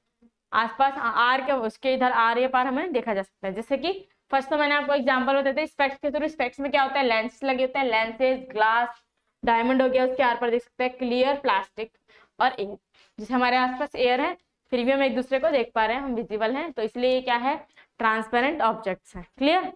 आसपास आर के उसके इधर आर या पार हमें देखा जा सकता है। जैसे कि फर्स्ट तो मैंने आपको एग्जांपल बताया था स्पेक्स के थ्रू। स्पेक्स में क्या होता है? लेंस लगे होते हैं, लेंसेज, ग्लास, डायमंड हो गया, उसके आर पार देख सकते हैं क्लियर प्लास्टिक और एयर। जैसे हमारे आसपास एयर है, फिर भी हम एक दूसरे को देख पा रहे हैं, हम विजिबल हैं, तो इसलिए ये क्या है? ट्रांसपेरेंट ऑब्जेक्ट्स है। क्लियर।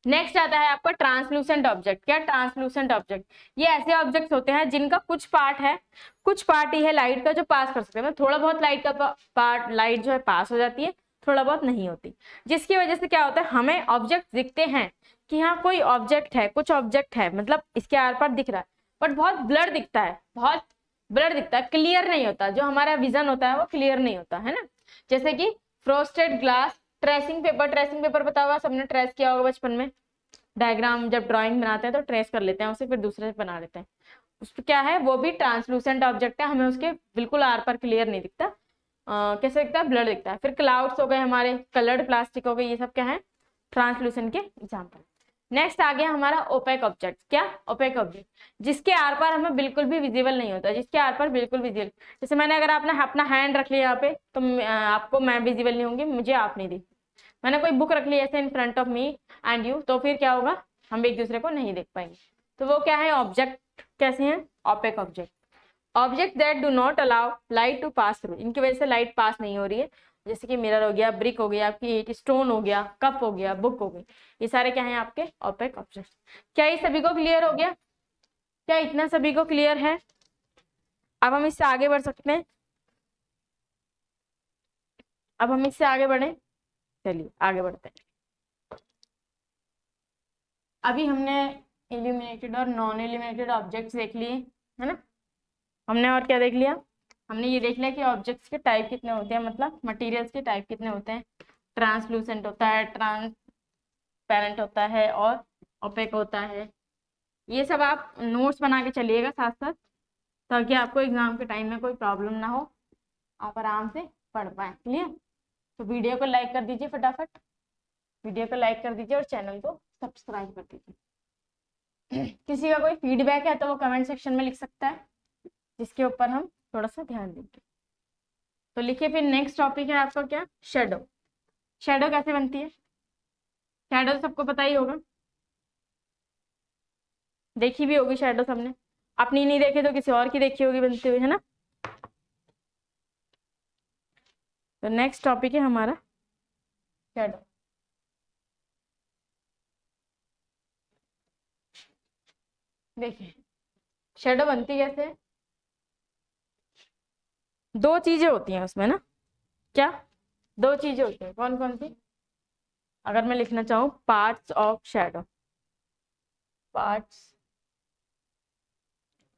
नेक्स्ट आता है आपका ट्रांसलूसेंट ऑब्जेक्ट। क्या? ट्रांसलूसेंट ऑब्जेक्ट ये ऐसे ऑब्जेक्ट्स होते हैं जिनका कुछ पार्ट है, कुछ पार्ट ही है लाइट का जो पास कर सकते हैं, मतलब थोड़ा बहुत लाइट का पार्ट लाइट जो है पास हो जाती है, थोड़ा बहुत नहीं होती, जिसकी वजह से क्या होता है? हमें ऑब्जेक्ट दिखते हैं कि हाँ कोई ऑब्जेक्ट है, कुछ ऑब्जेक्ट है, मतलब इसके आर पार दिख रहा है, बट बहुत ब्लर दिखता है, बहुत ब्लर दिखता है, क्लियर नहीं होता, जो हमारा विजन होता है वो क्लियर नहीं होता है ना। जैसे कि frosted glass, tracing paper. Tracing paper पता होगा, सबने ट्रेस किया होगा बचपन में, डायग्राम जब ड्राइंग बनाते हैं तो ट्रेस कर लेते हैं उसे, फिर दूसरे से बना लेते हैं। उस पर क्या है? वो भी ट्रांसलूसेंट ऑब्जेक्ट है, हमें उसके बिल्कुल आर पर क्लियर नहीं दिखता, कैसे दिखता है? ब्लर दिखता है। फिर क्लाउड्स हो गए हमारे, कलर्ड प्लास्टिक हो गए, ये सब क्या है? ट्रांसलूसेंट के एग्जाम्पल। नेक्स्ट आ गया हमारा ओपेक ऑब्जेक्ट। क्या? ओपेक ऑब्जेक्ट जिसके आर पार हमें बिल्कुल भी विजिबल नहीं होता, जिसके आर पार बिल्कुल विजिबल, जैसे मैंने अगर आपने अपना हैंड रख लिया यहाँ पे तो आपको मैं विजिबल नहीं होंगी, मुझे आप नहीं दिख। मैंने कोई बुक रख ली ऐसे in front of me and you, तो फिर क्या होगा? हम एक दूसरे को नहीं देख पाएंगे। तो वो क्या है? ऑब्जेक्ट कैसे हैं? Opaque object. Object that do not allow light to pass through, इनकी वजह से लाइट पास नहीं हो रही है, जैसे कि मिरर हो गया, ब्रिक हो गया, आपकी ईंट, स्टोन हो गया, कप हो गया, बुक हो गई, ये सारे क्या हैं? आपके ओपेक ऑब्जेक्ट। क्या ये सभी को क्लियर हो गया? क्या इतना सभी को क्लियर है? अब हम इससे आगे बढ़ सकते हैं, अब हम इससे आगे बढ़े, चलिए आगे बढ़ते हैं। अभी हमने इल्यूमिनेटेड और नॉन इल्यूमिनेटेड ऑब्जेक्ट्स देख लिए, है ना। हमने और क्या देख लिया? हमने ये देख लिया कि ऑब्जेक्ट्स के टाइप कितने होते हैं, मतलब मटेरियल्स के टाइप कितने होते हैं। ट्रांसलूसेंट होता है, ट्रांसपेरेंट होता है और ओपेक होता है। ये सब आप नोट्स बना के चलिएगा साथ साथ, ताकि आपको एग्जाम के टाइम में कोई प्रॉब्लम ना हो, आप आराम से पढ़ पाए। क्लियर। तो वीडियो को लाइक कर दीजिए फटाफट, वीडियो को लाइक कर दीजिए और चैनल को सब्सक्राइब कर दीजिए। किसी का कोई फीडबैक है तो वो कमेंट सेक्शन में लिख सकता है, जिसके ऊपर हम थोड़ा सा ध्यान देंगे। तो लिखिए फिर नेक्स्ट टॉपिक है आपका क्या? शेडो। शेडो कैसे बनती है? शेडो तो सबको पता ही होगा, देखी भी होगी शेडो सबने, अपनी नहीं देखी तो किसी और की देखी होगी बनते हुए, है ना। तो नेक्स्ट टॉपिक है हमारा शेडो। देखिए शेडो बनती कैसे है? दो चीजें होती हैं उसमें ना। क्या? दो चीजें होती हैं, कौन कौन सी? अगर मैं लिखना चाहूँ parts of shadow, parts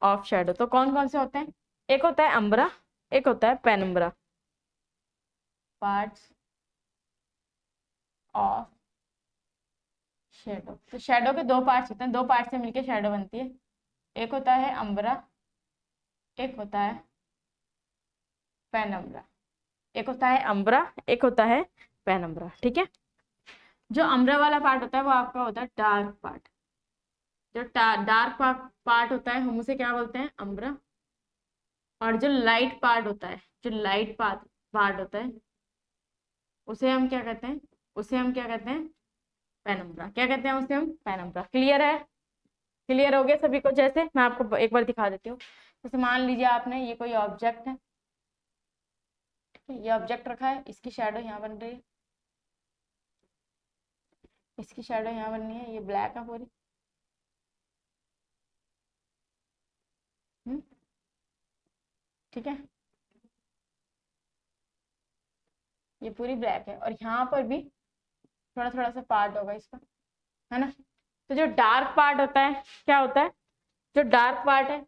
of shadow, तो कौन कौन से होते हैं? एक होता है अम्ब्रा, एक होता है पेनम्ब्रा। पार्ट्स ऑफ शेडो, तो शेडो के दो पार्ट्स होते हैं, दो पार्ट से मिलकर शेडो बनती है। एक होता है अम्ब्रा, एक होता है पेनम्ब्रा। एक होता है अम्ब्रा, एक होता है पेनम्ब्रा, ठीक है। जो अम्ब्रा वाला पार्ट होता है वो आपका होता है डार्क पार्ट। जो डार्क पार्ट होता है हम उसे क्या बोलते हैं? अम्ब्रा। और जो लाइट पार्ट होता है, जो लाइट पार्ट होता है उसे हम क्या कहते हैं? उसे हम क्या कहते हैं? पेनम्ब्रा। क्या कहते हैं उसे हम? पेनम्ब्रा। क्लियर है? क्लियर हो गया सभी को? जैसे मैं आपको एक बार दिखा देती हूँ, जैसे मान लीजिए आपने ये कोई ऑब्जेक्ट है, ये ऑब्जेक्ट रखा है, इसकी शैडो यहाँ बन रही है, इसकी शैडो यहाँ बननी है, ये ब्लैक है पूरी, ठीक है, ये पूरी ब्लैक है, और यहाँ पर भी थोड़ा थोड़ा सा पार्ट होगा इसका, है ना। तो जो डार्क पार्ट होता है क्या होता है? जो डार्क पार्ट है,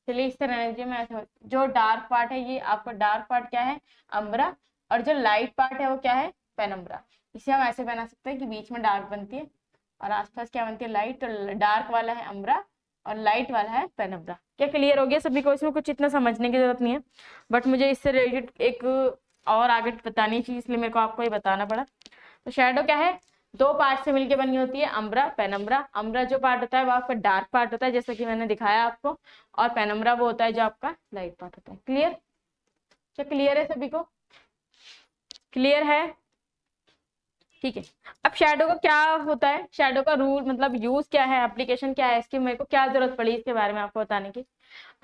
चलिए इस तरह रहने दीजिए, मैं ऐसे जो डार्क पार्ट है ये आपका डार्क पार्ट क्या है? अम्ब्रा। और जो लाइट पार्ट है वो क्या है? पेनम्ब्रा। इसे हम ऐसे बना सकते हैं कि बीच में डार्क बनती है और आसपास क्या बनती है, लाइट। और डार्क वाला है अम्ब्रा और लाइट वाला है पेनम्ब्रा। क्या क्लियर हो गया सभी को? इसमें कुछ इतना समझने की जरूरत नहीं है, बट मुझे इससे रिलेटेड एक और आगे बतानी चाहिए, इसलिए मेरे को आपको ये बताना पड़ा। तो शैडो क्या है, दो पार्ट से मिलकर बनी होती है, अम्ब्रा पेनम्ब्रा। अम्ब्रा जो पार्ट होता है वो आपका डार्क पार्ट होता है, जैसा कि मैंने दिखाया आपको, और पेनम्ब्रा वो होता है जो आपका लाइट पार्ट होता है। क्लियर? क्या क्लियर है सभी को? क्लियर है? ठीक है। अब शैडो का क्या होता है, शैडो का रूल मतलब यूज क्या है, एप्लीकेशन क्या है इसकी, मेरे को क्या जरूरत पड़ी इसके बारे में आपको बताने की।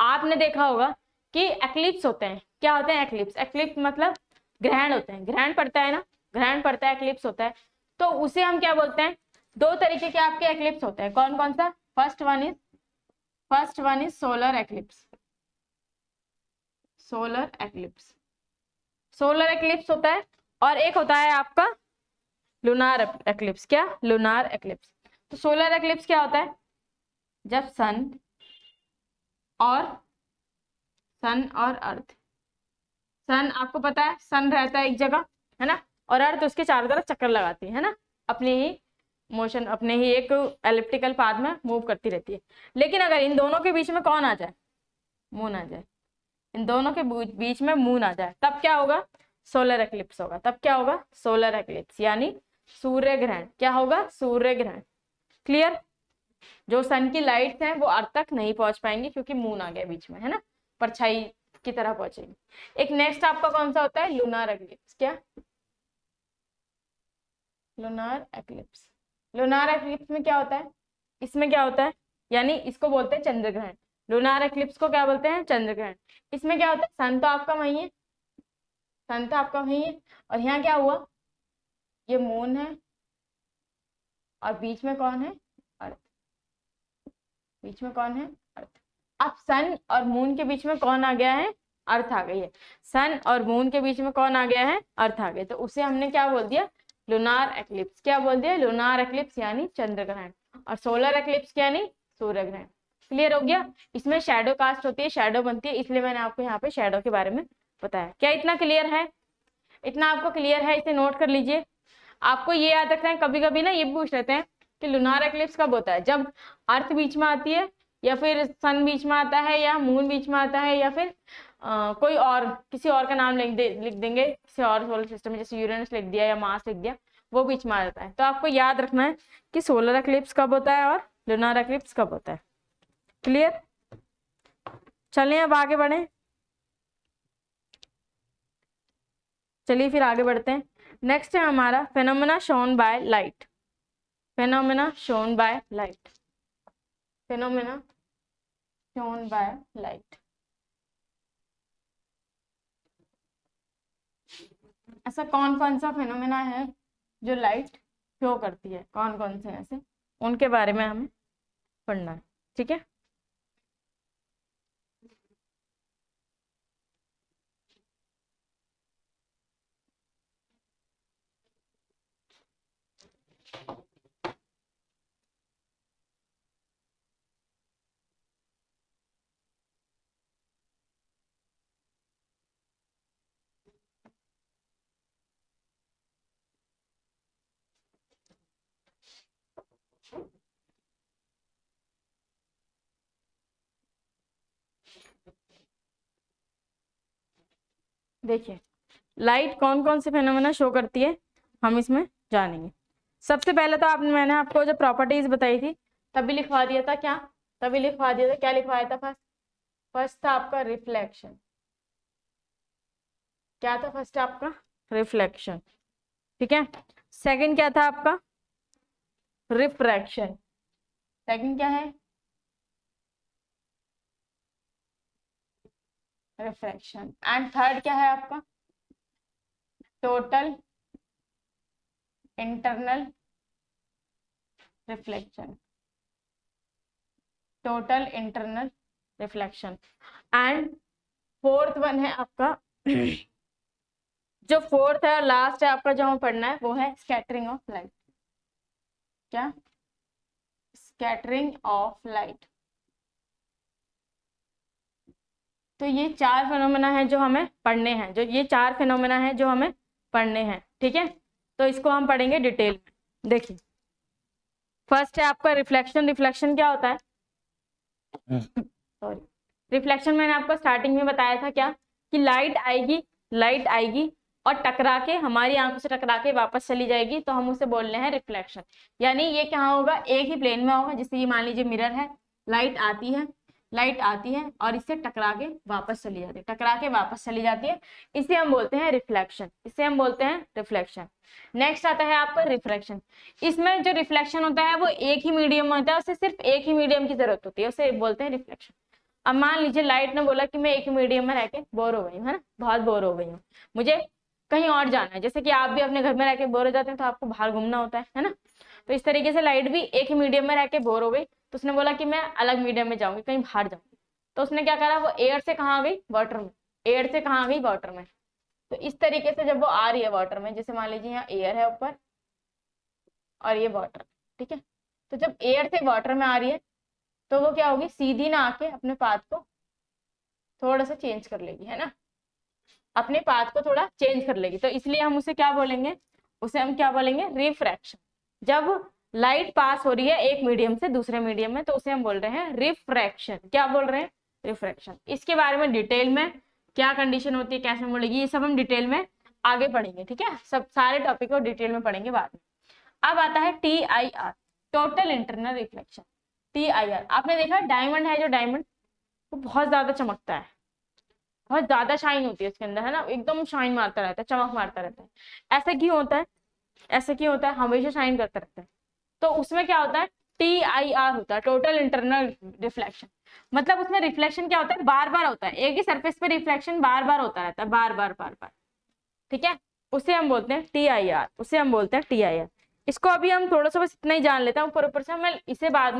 आपने देखा होगा कि एक्लिप्स होते हैं। क्या होते हैं एक्लिप्स? एक्लिप्स मतलब ग्रहण होते हैं, ग्रहण पड़ता है ना, ग्रहण पड़ता है, एक्लिप्स होता है। तो उसे हम क्या बोलते हैं, दो तरीके के आपके एक्लिप्स होते हैं। कौन कौन सा? First one is solar eclipse. Solar eclipse, solar eclipse होता है। और एक होता है आपका लूनार एक्लिप्स। क्या? Lunar eclipse. तो सोलर एक्लिप्स क्या होता है, जब और अर्थ, सन आपको पता है सन रहता है एक जगह, है ना, और अर्थ उसके चारों तरफ चक्कर लगाती है ना, अपने ही मोशन, अपने ही एक एलिप्टिकल पाथ में मूव करती रहती है। लेकिन अगर इन दोनों के बीच में कौन आ जाए, मून आ जाए, इन दोनों के बीच में मून आ जाए, तब क्या होगा? सोलर एक्लिप्स होगा। तब क्या होगा? सोलर एक्लिप्स, यानी सूर्य ग्रहण। क्या होगा? सूर्य ग्रहण। क्लियर? जो सन की लाइट्स हैं वो अर्थ तक नहीं पहुंच पाएंगी क्योंकि मून आ गया बीच में, है ना, परछाई की तरह पहुंचेगी। एक नेक्स्ट आपका कौन सा होता है? Lunar eclipse. क्या? Lunar eclipse. लूनार एक्लिप्स में क्या होता है, इसमें क्या होता है, यानी इसको बोलते हैं चंद्र ग्रहण। लूनार एक्लिप्स को क्या बोलते हैं? चंद्र ग्रहण। इसमें क्या होता है, सन तो आपका वही है, सन तो आपका वही है, और यहाँ क्या हुआ, ये मून है और बीच में कौन है? अर्थ। बीच में कौन है? अर्थ। अब सन और मून के बीच में कौन आ गया है? अर्थ आ गई है। सन और मून के बीच में कौन आ गया है? अर्थ आ गया। तो उसे हमने क्या बोल दिया? Lunar eclipse. क्या बोल दिया? लूनार एक्लिप्स यानी चंद्र ग्रहण। और सोलर एक्लिप्स यानी सूर्य ग्रहण। क्लियर हो गया? इसमें शैडो कास्ट होती है, शैडो बनती है, इसलिए मैंने आपको यहाँ पे शैडो के बारे में बताया। क्या इतना क्लियर है? इतना आपको क्लियर है? इसे नोट कर लीजिए। आपको ये याद रखना है, कभी कभी ना ये पूछ लेते हैं कि लूनार एक्लिप्स कब होता है, जब अर्थ बीच में आती है, या फिर सन बीच में आता है, या मून बीच में आता है, या फिर कोई और किसी और का नाम लिख देंगे किसी और सोलर सिस्टम में, जैसे यूरेनस लिख दिया या मार्स लिख दिया, वो बीच में आ जाता है। तो आपको याद रखना है कि सोलर एक्लिप्स कब होता है और लूनार एक्लिप्स कब होता है। क्लियर? चलिए अब आगे बढ़े। चलिए फिर आगे बढ़ते हैं। नेक्स्ट है हमारा phenomena shown by light. Phenomena shown by light. Phenomena shown by light. ऐसा कौन कौन सा फेनोमेना है जो लाइट शो करती है, कौन कौन से ऐसे, उनके बारे में हमें पढ़ना है। ठीक है? देखिए लाइट कौन कौन से फेनोमेना शो करती है, हम इसमें जानेंगे। सबसे पहले तो मैंने आपको जो प्रॉपर्टीज बताई थी तभी लिखवा दिया था। क्या तभी लिखवा दिया था? क्या लिखवाया था फर्स्ट? फर्स्ट था आपका रिफ्लेक्शन। क्या था फर्स्ट आपका? रिफ्लेक्शन। ठीक है। सेकंड क्या था आपका? रिफ्रैक्शन। सेकंड क्या है? रिफ्रैक्शन। एंड थर्ड क्या है आपका? Total internal reflection. Total internal reflection. And fourth one है आपका जो फोर्थ है और लास्ट है आपका जो हमें पढ़ना है वो है स्कैटरिंग ऑफ लाइट। क्या? Scattering of light. तो ये चार फिनोमेना है जो हमें पढ़ने हैं, जो ये चार फिनोमेना है जो हमें पढ़ने हैं। ठीक है? तो इसको हम पढ़ेंगे डिटेल में। देखिए फर्स्ट है आपका रिफ्लेक्शन। रिफ्लेक्शन क्या होता है? सॉरी, रिफ्लेक्शन मैंने आपको स्टार्टिंग में बताया था क्या, कि लाइट आएगी और टकरा के हमारी आंखों से टकरा के वापस चली जाएगी, तो हम उसे बोल रहे हैं रिफ्लेक्शन। यानी ये क्या होगा, एक ही प्लेन में होगा। जैसे ये मान लीजिए मिरर है, लाइट आती है और इससे टकरा के वापस चली जाती है, टकरा के वापस चली जाती है, इसे हम बोलते हैं रिफ्लेक्शन, इसे हम बोलते हैं रिफ्लेक्शन। नेक्स्ट आता है आपका रिफ्रैक्शन। इसमें जो रिफ्लेक्शन होता है वो एक ही मीडियम होता है, उसे सिर्फ एक ही मीडियम की जरूरत होती है, उसे बोलते हैं रिफ्लेक्शन। अब मान लीजिए लाइट ने बोला कि मैं एक मीडियम में रह के बोर हो गई हूँ, है ना, बहुत बोर हो गई हूँ, मुझे कहीं और जाना है। जैसे कि आप भी अपने घर में रह के बोर हो जाते हैं तो आपको बाहर घूमना होता है ना। तो इस तरीके से लाइट भी एक ही मीडियम में रह के बोर हो गई, तो उसने बोला कि मैं अलग मीडियम में जाऊंगी, कहीं बाहर जाऊंगी। तो उसने क्या करा, वो एयर से कहाँ आ गई, वाटर में। एयर से कहाँ आ गई, वाटर में। तो इस तरीके से जब वो आ रही है वाटर में, जैसे मान लीजिए यहाँ एयर है ऊपर और ये वाटर, ठीक है। तो जब एयर से वाटर में आ रही है तो वो क्या होगी, सीधी ना आके अपने पाथ को थोड़ा सा चेंज कर लेगी, है ना, अपने पाथ को थोड़ा चेंज कर लेगी। तो इसलिए हम उसे क्या बोलेंगे, उसे हम क्या बोलेंगे, रिफ्रैक्शन। जब लाइट पास हो रही है एक मीडियम से दूसरे मीडियम में, तो उसे हम बोल रहे हैं रिफ्रैक्शन। क्या बोल रहे हैं, रिफ्रैक्शन। इसके बारे में डिटेल में क्या कंडीशन होती है, कैसे बोलेगी, ये सब हम डिटेल में आगे पढ़ेंगे, ठीक है। सब सारे टॉपिक को डिटेल में पढ़ेंगे बाद में। अब आता है TIR, total internal reflection. TIR आपने देखा डायमंड है, जो डायमंड वो बहुत ज्यादा चमकता है, बहुत ज्यादा शाइन होती है उसके अंदर, है ना, एकदम शाइन मारता रहता है, चमक मारता रहता है। ऐसा क्यों होता है, ऐसा क्यों होता है, हमेशा शाइन करता रहता है। तो उसमें क्या होता है, TIR होता है, टोटल इंटरनल रिफ्लेक्शन। मतलब उसमें रिफ्लेक्शन क्या होता है, बार बार होता है, एक ही सरफेस पे रिफ्लेक्शन बार बार होता रहता है, बार बार, ठीक है। उसे हम बोलते हैं TIR, उसे हम बोलते हैं TIR। इसको अभी हम थोड़ा सा बस इतना ही जान लेते हैं ऊपर से, हम इसे बाद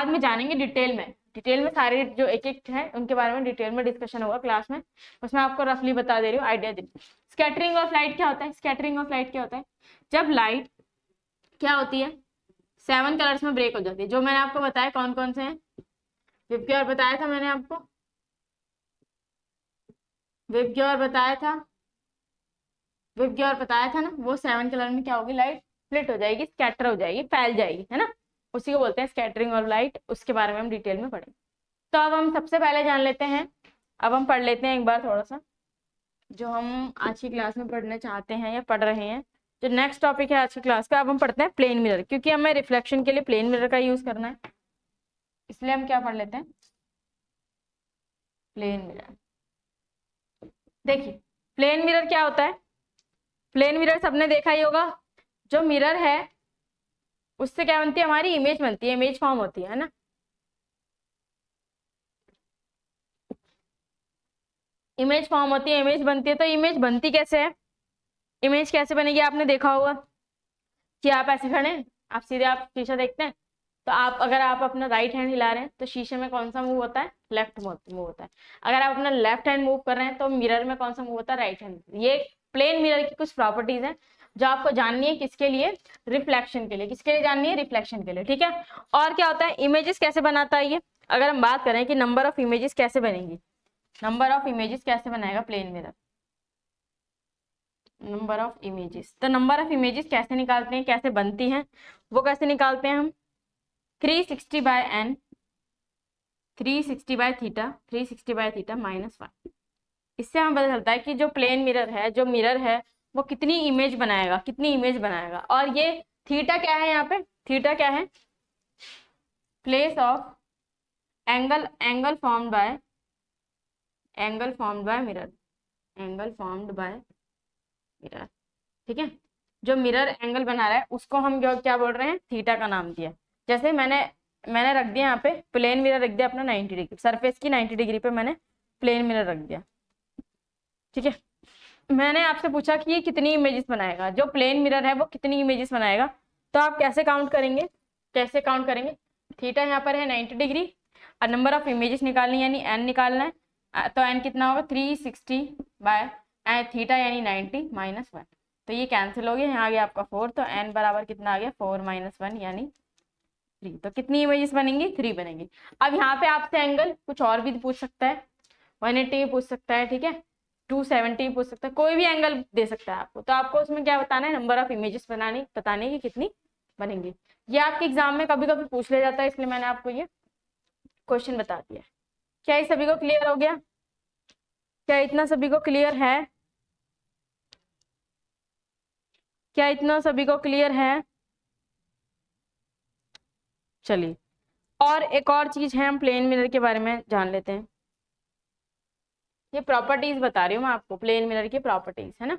में जानेंगे डिटेल में सारे जो एक एक है उनके बारे में डिटेल में डिस्कशन होगा क्लास में। बस मैं आपको रफली बता दे रही हूँ, आइडिया दे रही हूँ। स्कैटरिंग ऑफ लाइट क्या होता है, स्कैटरिंग ऑफ लाइट क्या होता है, जब लाइट क्या होती है, 7 कलर्स में ब्रेक हो जाती है। जो मैंने आपको बताया कौन कौन से हैं, विबग्योर बताया था मैंने आपको, विबग्योर बताया था ना, वो 7 कलर में क्या होगी, लाइट स्प्लिट हो जाएगी, स्कैटर हो जाएगी, फैल जाएगी, है ना, उसी को बोलते हैं स्कैटरिंग ऑफ लाइट। उसके बारे में हम डिटेल में पढ़ेंगे। तो अब हम सबसे पहले जान लेते हैं, अब हम पढ़ लेते हैं एक बार थोड़ा सा जो हम आज की क्लास में पढ़ने चाहते हैं या पढ़ रहे हैं। जो नेक्स्ट टॉपिक है आज की क्लास का, अब हम पढ़ते हैं प्लेन मिरर, क्योंकि हमें रिफ्लेक्शन के लिए प्लेन मिरर का यूज करना है, इसलिए हम क्या पढ़ लेते हैं, प्लेन मिरर। देखिए प्लेन मिरर क्या होता है, प्लेन मिरर सबने देखा ही होगा। जो मिरर है उससे क्या बनती है, हमारी इमेज बनती है, इमेज फॉर्म होती है ना। इमेज फॉर्म होती है, इमेज बनती है। तो इमेज बनती कैसे है, इमेज कैसे बनेगी, आपने देखा होगा कि आप ऐसे खड़े हैं, आप सीधे आप शीशा देखते हैं, तो आप अगर आप अपना राइट हैंड हिला रहे हैं तो शीशे में कौन सा मूव होता है, लेफ्ट मूव होता है। अगर आप अपना लेफ्ट हैंड मूव कर रहे हैं तो मिरर में कौन सा मूव होता है, राइट हैंड। ये प्लेन मिरर की कुछ प्रॉपर्टीज हैं जो आपको जाननी है, किसके लिए, रिफ्लेक्शन के लिए। किसके लिए जाननी है, रिफ्लेक्शन के लिए, ठीक है। और क्या होता है, इमेजेस कैसे बनाता है ये, अगर हम बात करें कि नंबर ऑफ इमेजेस कैसे बनेंगी, नंबर ऑफ इमेजेस कैसे बनाएगा plane mirror, number of images. तो नंबर ऑफ इमेजेस कैसे निकालते हैं, कैसे बनती हैं, वो कैसे निकालते हैं हम, 360/n, 360/θ -1। इससे हमें पता चलता है कि जो प्लेन मिरर है, जो मिरर है वो कितनी इमेज बनाएगा। और ये थीटा क्या है, यहाँ पे थीटा क्या है, place of angle formed by mirror, ठीक है। जो मिरर एंगल बना रहा है उसको हम क्या बोल रहे हैं, थीटा का नाम दिया। जैसे मैंने रख दिया यहाँ पे प्लेन मिरर, रख दिया अपना 90 डिग्री, सरफेस की 90 डिग्री पे मैंने प्लेन मिरर रख दिया, ठीक है। मैंने आपसे पूछा कि ये कितनी इमेजेस बनाएगा, जो प्लेन मिरर है वो कितनी इमेजेस बनाएगा। तो आप कैसे काउंट करेंगे, थीटा यहाँ पर है 90 डिग्री और नंबर ऑफ इमेजेस निकालनी यानी n निकालना है। तो n कितना होगा, 360/थीटा यानी 90 -1। तो ये कैंसिल हो गया, यहाँ आ गया आपका 4, तो n बराबर कितना आ गया, 4 - 1 यानी 3। तो कितनी इमेजेस बनेंगी, 3 बनेंगी। अब यहाँ पे आपसे एंगल कुछ और भी पूछ सकता है, 180 भी पूछ सकता है, ठीक है, 270 पूछ सकता है, कोई भी एंगल दे सकता है आपको। तो आपको उसमें क्या बताना है, नंबर ऑफ इमेजेस बताने की कितनी बनेंगी। ये आपके एग्जाम में कभी कभी पूछ लिया जाता है, इसलिए मैंने आपको ये क्वेश्चन बता दिया। क्या ये सभी को क्लियर हो गया? क्या इतना सभी को क्लियर है? क्या इतना सभी को क्लियर है? चलिए, और एक और चीज है, हम प्लेन मिरर के बारे में जान लेते हैं। ये प्रॉपर्टीज बता रही हूँ मैं आपको, प्लेन मिरर की प्रॉपर्टीज, है ना।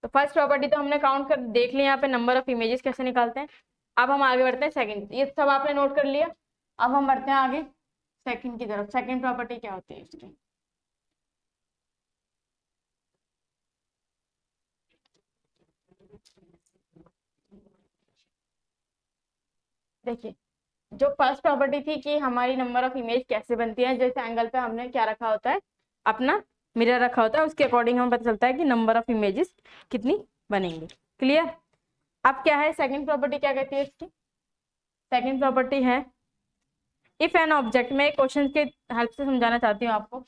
तो फर्स्ट प्रॉपर्टी तो हमने काउंट कर देख लिया, यहाँ पे नंबर ऑफ इमेजेस कैसे निकालते हैं। अब हम आगे बढ़ते हैं सेकंड, ये सब आपने नोट कर लिया। अब हम बढ़ते हैं आगे सेकंड की तरफ। सेकंड प्रॉपर्टी क्या होती है इसकी? देखिए, जो फर्स्ट प्रॉपर्टी थी कि हमारी नंबर ऑफ इमेज कैसे बनती है, जैसे एंगल पे हमने क्या रखा होता है, अपना मिरर रखा होता है, उसके अकॉर्डिंग हमें पता चलता है कि नंबर ऑफ इमेजेस कितनी बनेंगी। क्लियर? अब क्या है सेकंड प्रॉपर्टी, क्या कहती है इसकी? सेकंड प्रॉपर्टी है इफ एन ऑब्जेक्ट, मैं क्वेश्चन के हेल्प से समझाना चाहती हूँ आपको।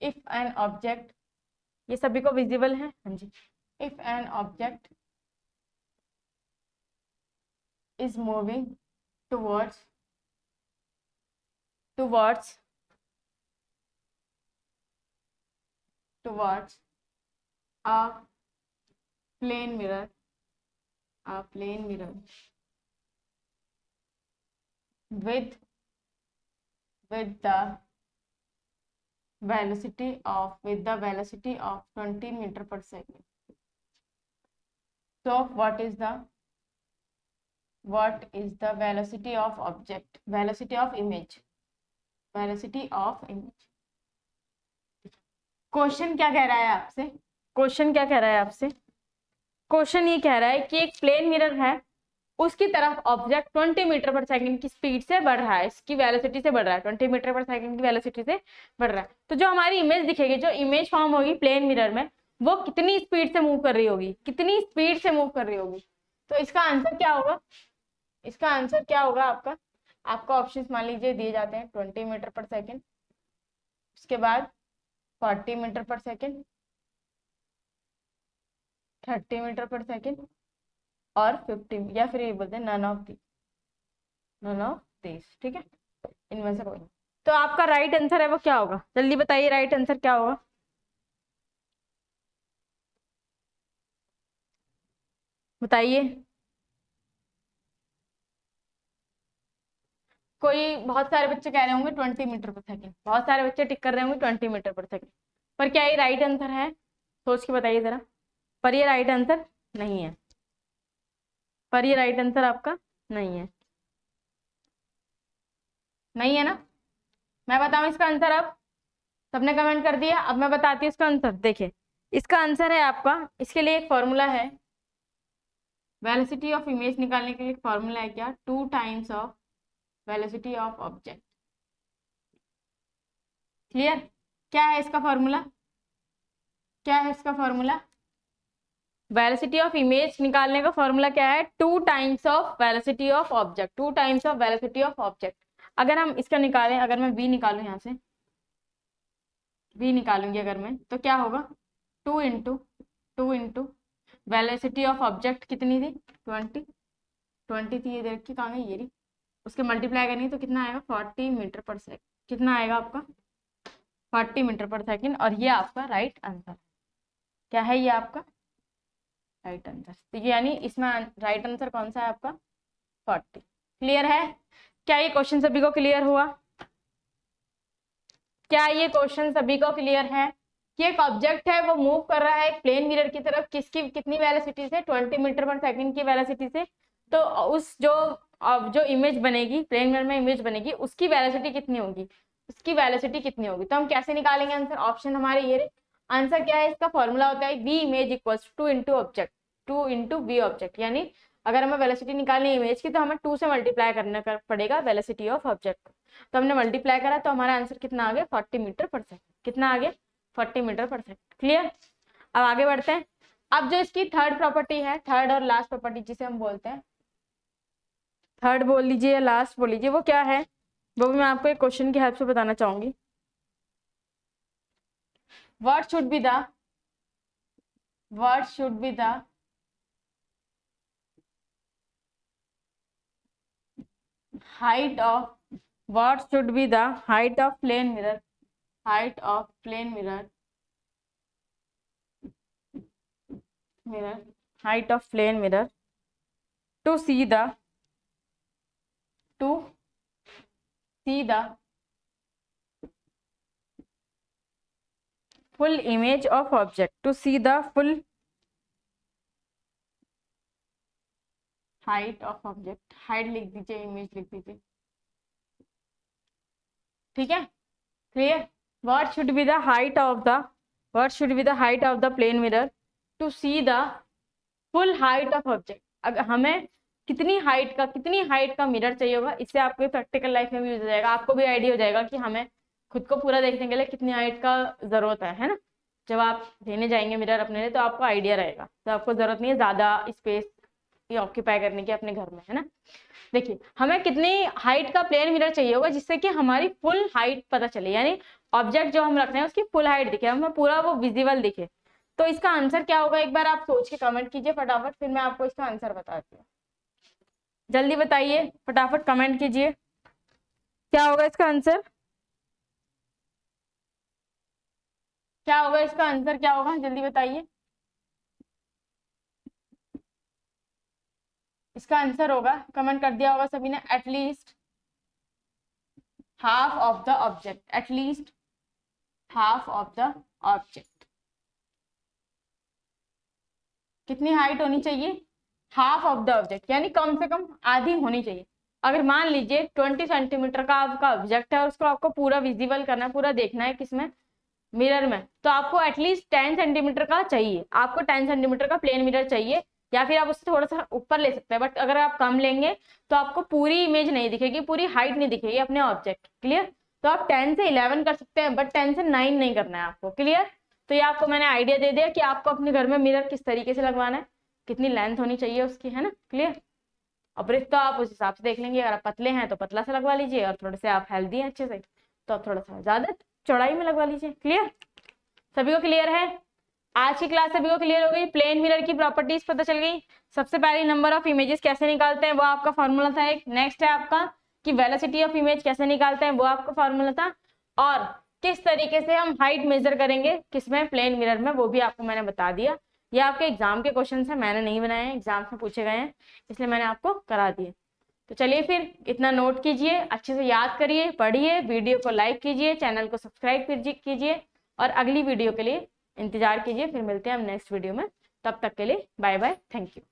इफ एन ऑब्जेक्ट, ये सभी को विजिबल है? हाँ जी। If an object is moving towards a plane mirror with the velocity of 20 meter per second. So what is the velocity of object, velocity of image? Question क्या कह रहा है आपसे? क्वेश्चन ये कह रहा है कि एक प्लेन मिरर है, उसकी तरफ ऑब्जेक्ट 20 मीटर पर सेकंड की स्पीड से बढ़ रहा है, इसकी वेलोसिटी से बढ़ रहा है, 20 मीटर पर सेकंड की वेलोसिटी से बढ़ रहा है। तो जो हमारी इमेज दिखेगी, जो इमेज फॉर्म होगी प्लेन मिरर में, वो कितनी स्पीड से मूव कर रही होगी, तो इसका आंसर क्या होगा? आपका ऑप्शन मान लीजिए दिए जाते हैं 20 मीटर पर सेकेंड, उसके बाद 40 मीटर पर सेकेंड, 30 मीटर पर सेकेंड और 50, या फिर ये बोलते हैं नन ऑफ दिस। ठीक है, इनमें से कोई। तो आपका राइट आंसर है वो क्या होगा? जल्दी बताइए, राइट आंसर क्या होगा? बताइए। कोई, बहुत सारे बच्चे कह रहे होंगे 20 मीटर पर सेकेंड, बहुत सारे बच्चे टिक कर रहे होंगे 20 मीटर पर सेकेंड, पर क्या ये राइट आंसर है? सोच के बताइए जरा। पर ये राइट आंसर नहीं है, आपका नहीं है ना। मैं बताऊं इसका आंसर? अब सबने कमेंट कर दिया, अब मैं बताती हूँ इसका आंसर। देखिए, इसका आंसर है आपका, इसके लिए एक फॉर्मूला है, वेलोसिटी ऑफ इमेज निकालने के लिए फॉर्मूला है क्या? 2 times of velocity of object. Clear? क्या है इसका फॉर्मूला? वेलोसिटी ऑफ इमेज निकालने का फॉर्मूला क्या है? 2 times of velocity of object. अगर हम इसका निकालें, अगर मैं v निकालूं, यहाँ से v निकालूंगी अगर मैं, तो क्या होगा? 2 इंटू वेलोसिटी ऑफ ऑब्जेक्ट कितनी थी? 20 थी, ये देख के कहाँ गई, ये रही। उसके मल्टीप्लाई करेंगे तो कितना आएगा? 40 मीटर पर सेकेंड। कितना आएगा आपका? 40 मीटर पर सेकेंड। और ये आपका राइट आंसर क्या है? ये आपका राइट आंसर। तो यानी इसमें राइट आंसर कौन सा है आपका? 40। क्लियर है? क्या ये क्वेश्चन सभी को क्लियर हुआ? कि एक ऑब्जेक्ट है, वो मूव कर रहा है प्लेन मिरर की तरफ, कितनी वेलोसिटी से? 20 मीटर पर सेकंड की वेलोसिटी से। तो उस जो इमेज बनेगी, प्लेन मिरर में इमेज बनेगी, उसकी वेलोसिटी कितनी होगी? तो हम कैसे निकालेंगे आंसर? ऑप्शन हमारे ये आंसर क्या है? इसका फॉर्मूला होता है v image equals 2 into v object. यानी अगर हमें वेलोसिटी निकालनी है इमेज की, तो हमें 2 से मल्टीप्लाई करना पड़ेगा वेलोसिटी ऑफ ऑब्जेक्ट को। तो हमने मल्टीप्लाई करा, तो हमारा आंसर कितना आ गया? 40 मीटर पर सेकेंड। कितना आ गया? 40 मीटर पर सेकेंड। क्लियर? अब आगे बढ़ते हैं। अब जो इसकी थर्ड प्रॉपर्टी है, थर्ड और लास्ट प्रॉपर्टी जिसे हम बोलते हैं, थर्ड बोल लीजिए या लास्ट बोल लीजिए, वो क्या है? वो भी मैं आपको एक क्वेश्चन की हेल्प से बताना चाहूंगी। what should be the height of plane mirror, height of plane mirror to see the full image of object, to see the full height of object, height लिख दीजिए, इमेज लिख दीजिए, ठीक है, clear. what should be the height of the plane mirror to see the full height of object। अगर हमें कितनी height का मिरर चाहिए होगा, इससे आपको प्रैक्टिकल लाइफ में भी यूज हो जाएगा, आपको भी आइडिया हो जाएगा कि हमें खुद को पूरा देखने के लिए कितनी हाइट का जरूरत है ना। जब आप लेने जाएंगे मिरर अपने लिए तो आपको आइडिया रहेगा, तो आपको जरूरत नहीं है ज्यादा स्पेस ऑक्यूपाई करने की अपने घर में, है ना। देखिए हमें कितनी हाइट का प्लेन मिरर चाहिए होगा जिससे कि हमारी फुल हाइट पता चले, यानी ऑब्जेक्ट जो हम रख रहे हैं उसकी फुल हाइट दिखे, हमें पूरा वो विजिबल दिखे। तो इसका आंसर क्या होगा, एक बार आप सोच के कमेंट कीजिए फटाफट, फिर मैं आपको इसका आंसर बताती हूँ। जल्दी बताइए, फटाफट कमेंट कीजिए, क्या होगा इसका आंसर, क्या होगा इसका आंसर, क्या होगा, जल्दी बताइए। इसका आंसर होगा, कमेंट कर दिया होगा सभी ने, at least half of the object, at least half of the object. कितनी हाइट होनी चाहिए, हाफ ऑफ द ऑब्जेक्ट, यानी कम से कम आधी होनी चाहिए। अगर मान लीजिए 20 सेंटीमीटर का आपका ऑब्जेक्ट है और उसको आपको पूरा विजिबल करना है, पूरा देखना है किसमें, मिरर में, तो आपको एटलीस्ट 10 सेंटीमीटर का चाहिए, आपको 10 सेंटीमीटर का प्लेन मिरर चाहिए, या फिर आप उससे थोड़ा सा ऊपर ले सकते हैं। बट अगर आप कम लेंगे तो आपको पूरी इमेज नहीं दिखेगी, पूरी हाइट नहीं दिखेगी अपने ऑब्जेक्ट, क्लियर। तो आप 10 से 11 कर सकते हैं, बट 10 से 9 नहीं करना है आपको, क्लियर। तो ये आपको मैंने आइडिया दे दिया कि आपको अपने घर में मिरर किस तरीके से लगवाना है, कितनी लेंथ होनी चाहिए उसकी, है ना, क्लियर। और ब्रेथ तो आप उस हिसाब से देख लेंगे, अगर आप पतले हैं तो पतला से लगवा लीजिए, और थोड़े से आप हेल्दी हैं अच्छे से तो आप थोड़ा सा ज्यादा चौड़ाई में लगवा लीजिए, क्लियर। सभी को क्लियर है, आज की क्लास सभी को क्लियर हो गई, प्लेन मिरर की प्रॉपर्टीज पता चल गई। सबसे पहले नंबर ऑफ इमेजेस कैसे निकालते हैं वो आपका फॉर्मूला था एक, नेक्स्ट है आपका कि वेलोसिटी ऑफ इमेज कैसे निकालते हैं वो आपका फॉर्मूला था, और किस तरीके से हम हाइट मेजर करेंगे किसमें, प्लेन मिरर में, वो भी आपको मैंने बता दिया। ये आपके एग्जाम के क्वेश्चन है, मैंने नहीं बनाए हैं, एग्जाम में पूछे गए हैं, इसलिए मैंने आपको करा दिए। तो चलिए फिर इतना नोट कीजिए, अच्छे से याद करिए, पढ़िए, वीडियो को लाइक कीजिए, चैनल को सब्सक्राइब कीजिए, और अगली वीडियो के लिए इंतजार कीजिए। फिर मिलते हैं हम नेक्स्ट वीडियो में, तब तक के लिए बाय बाय, थैंक यू।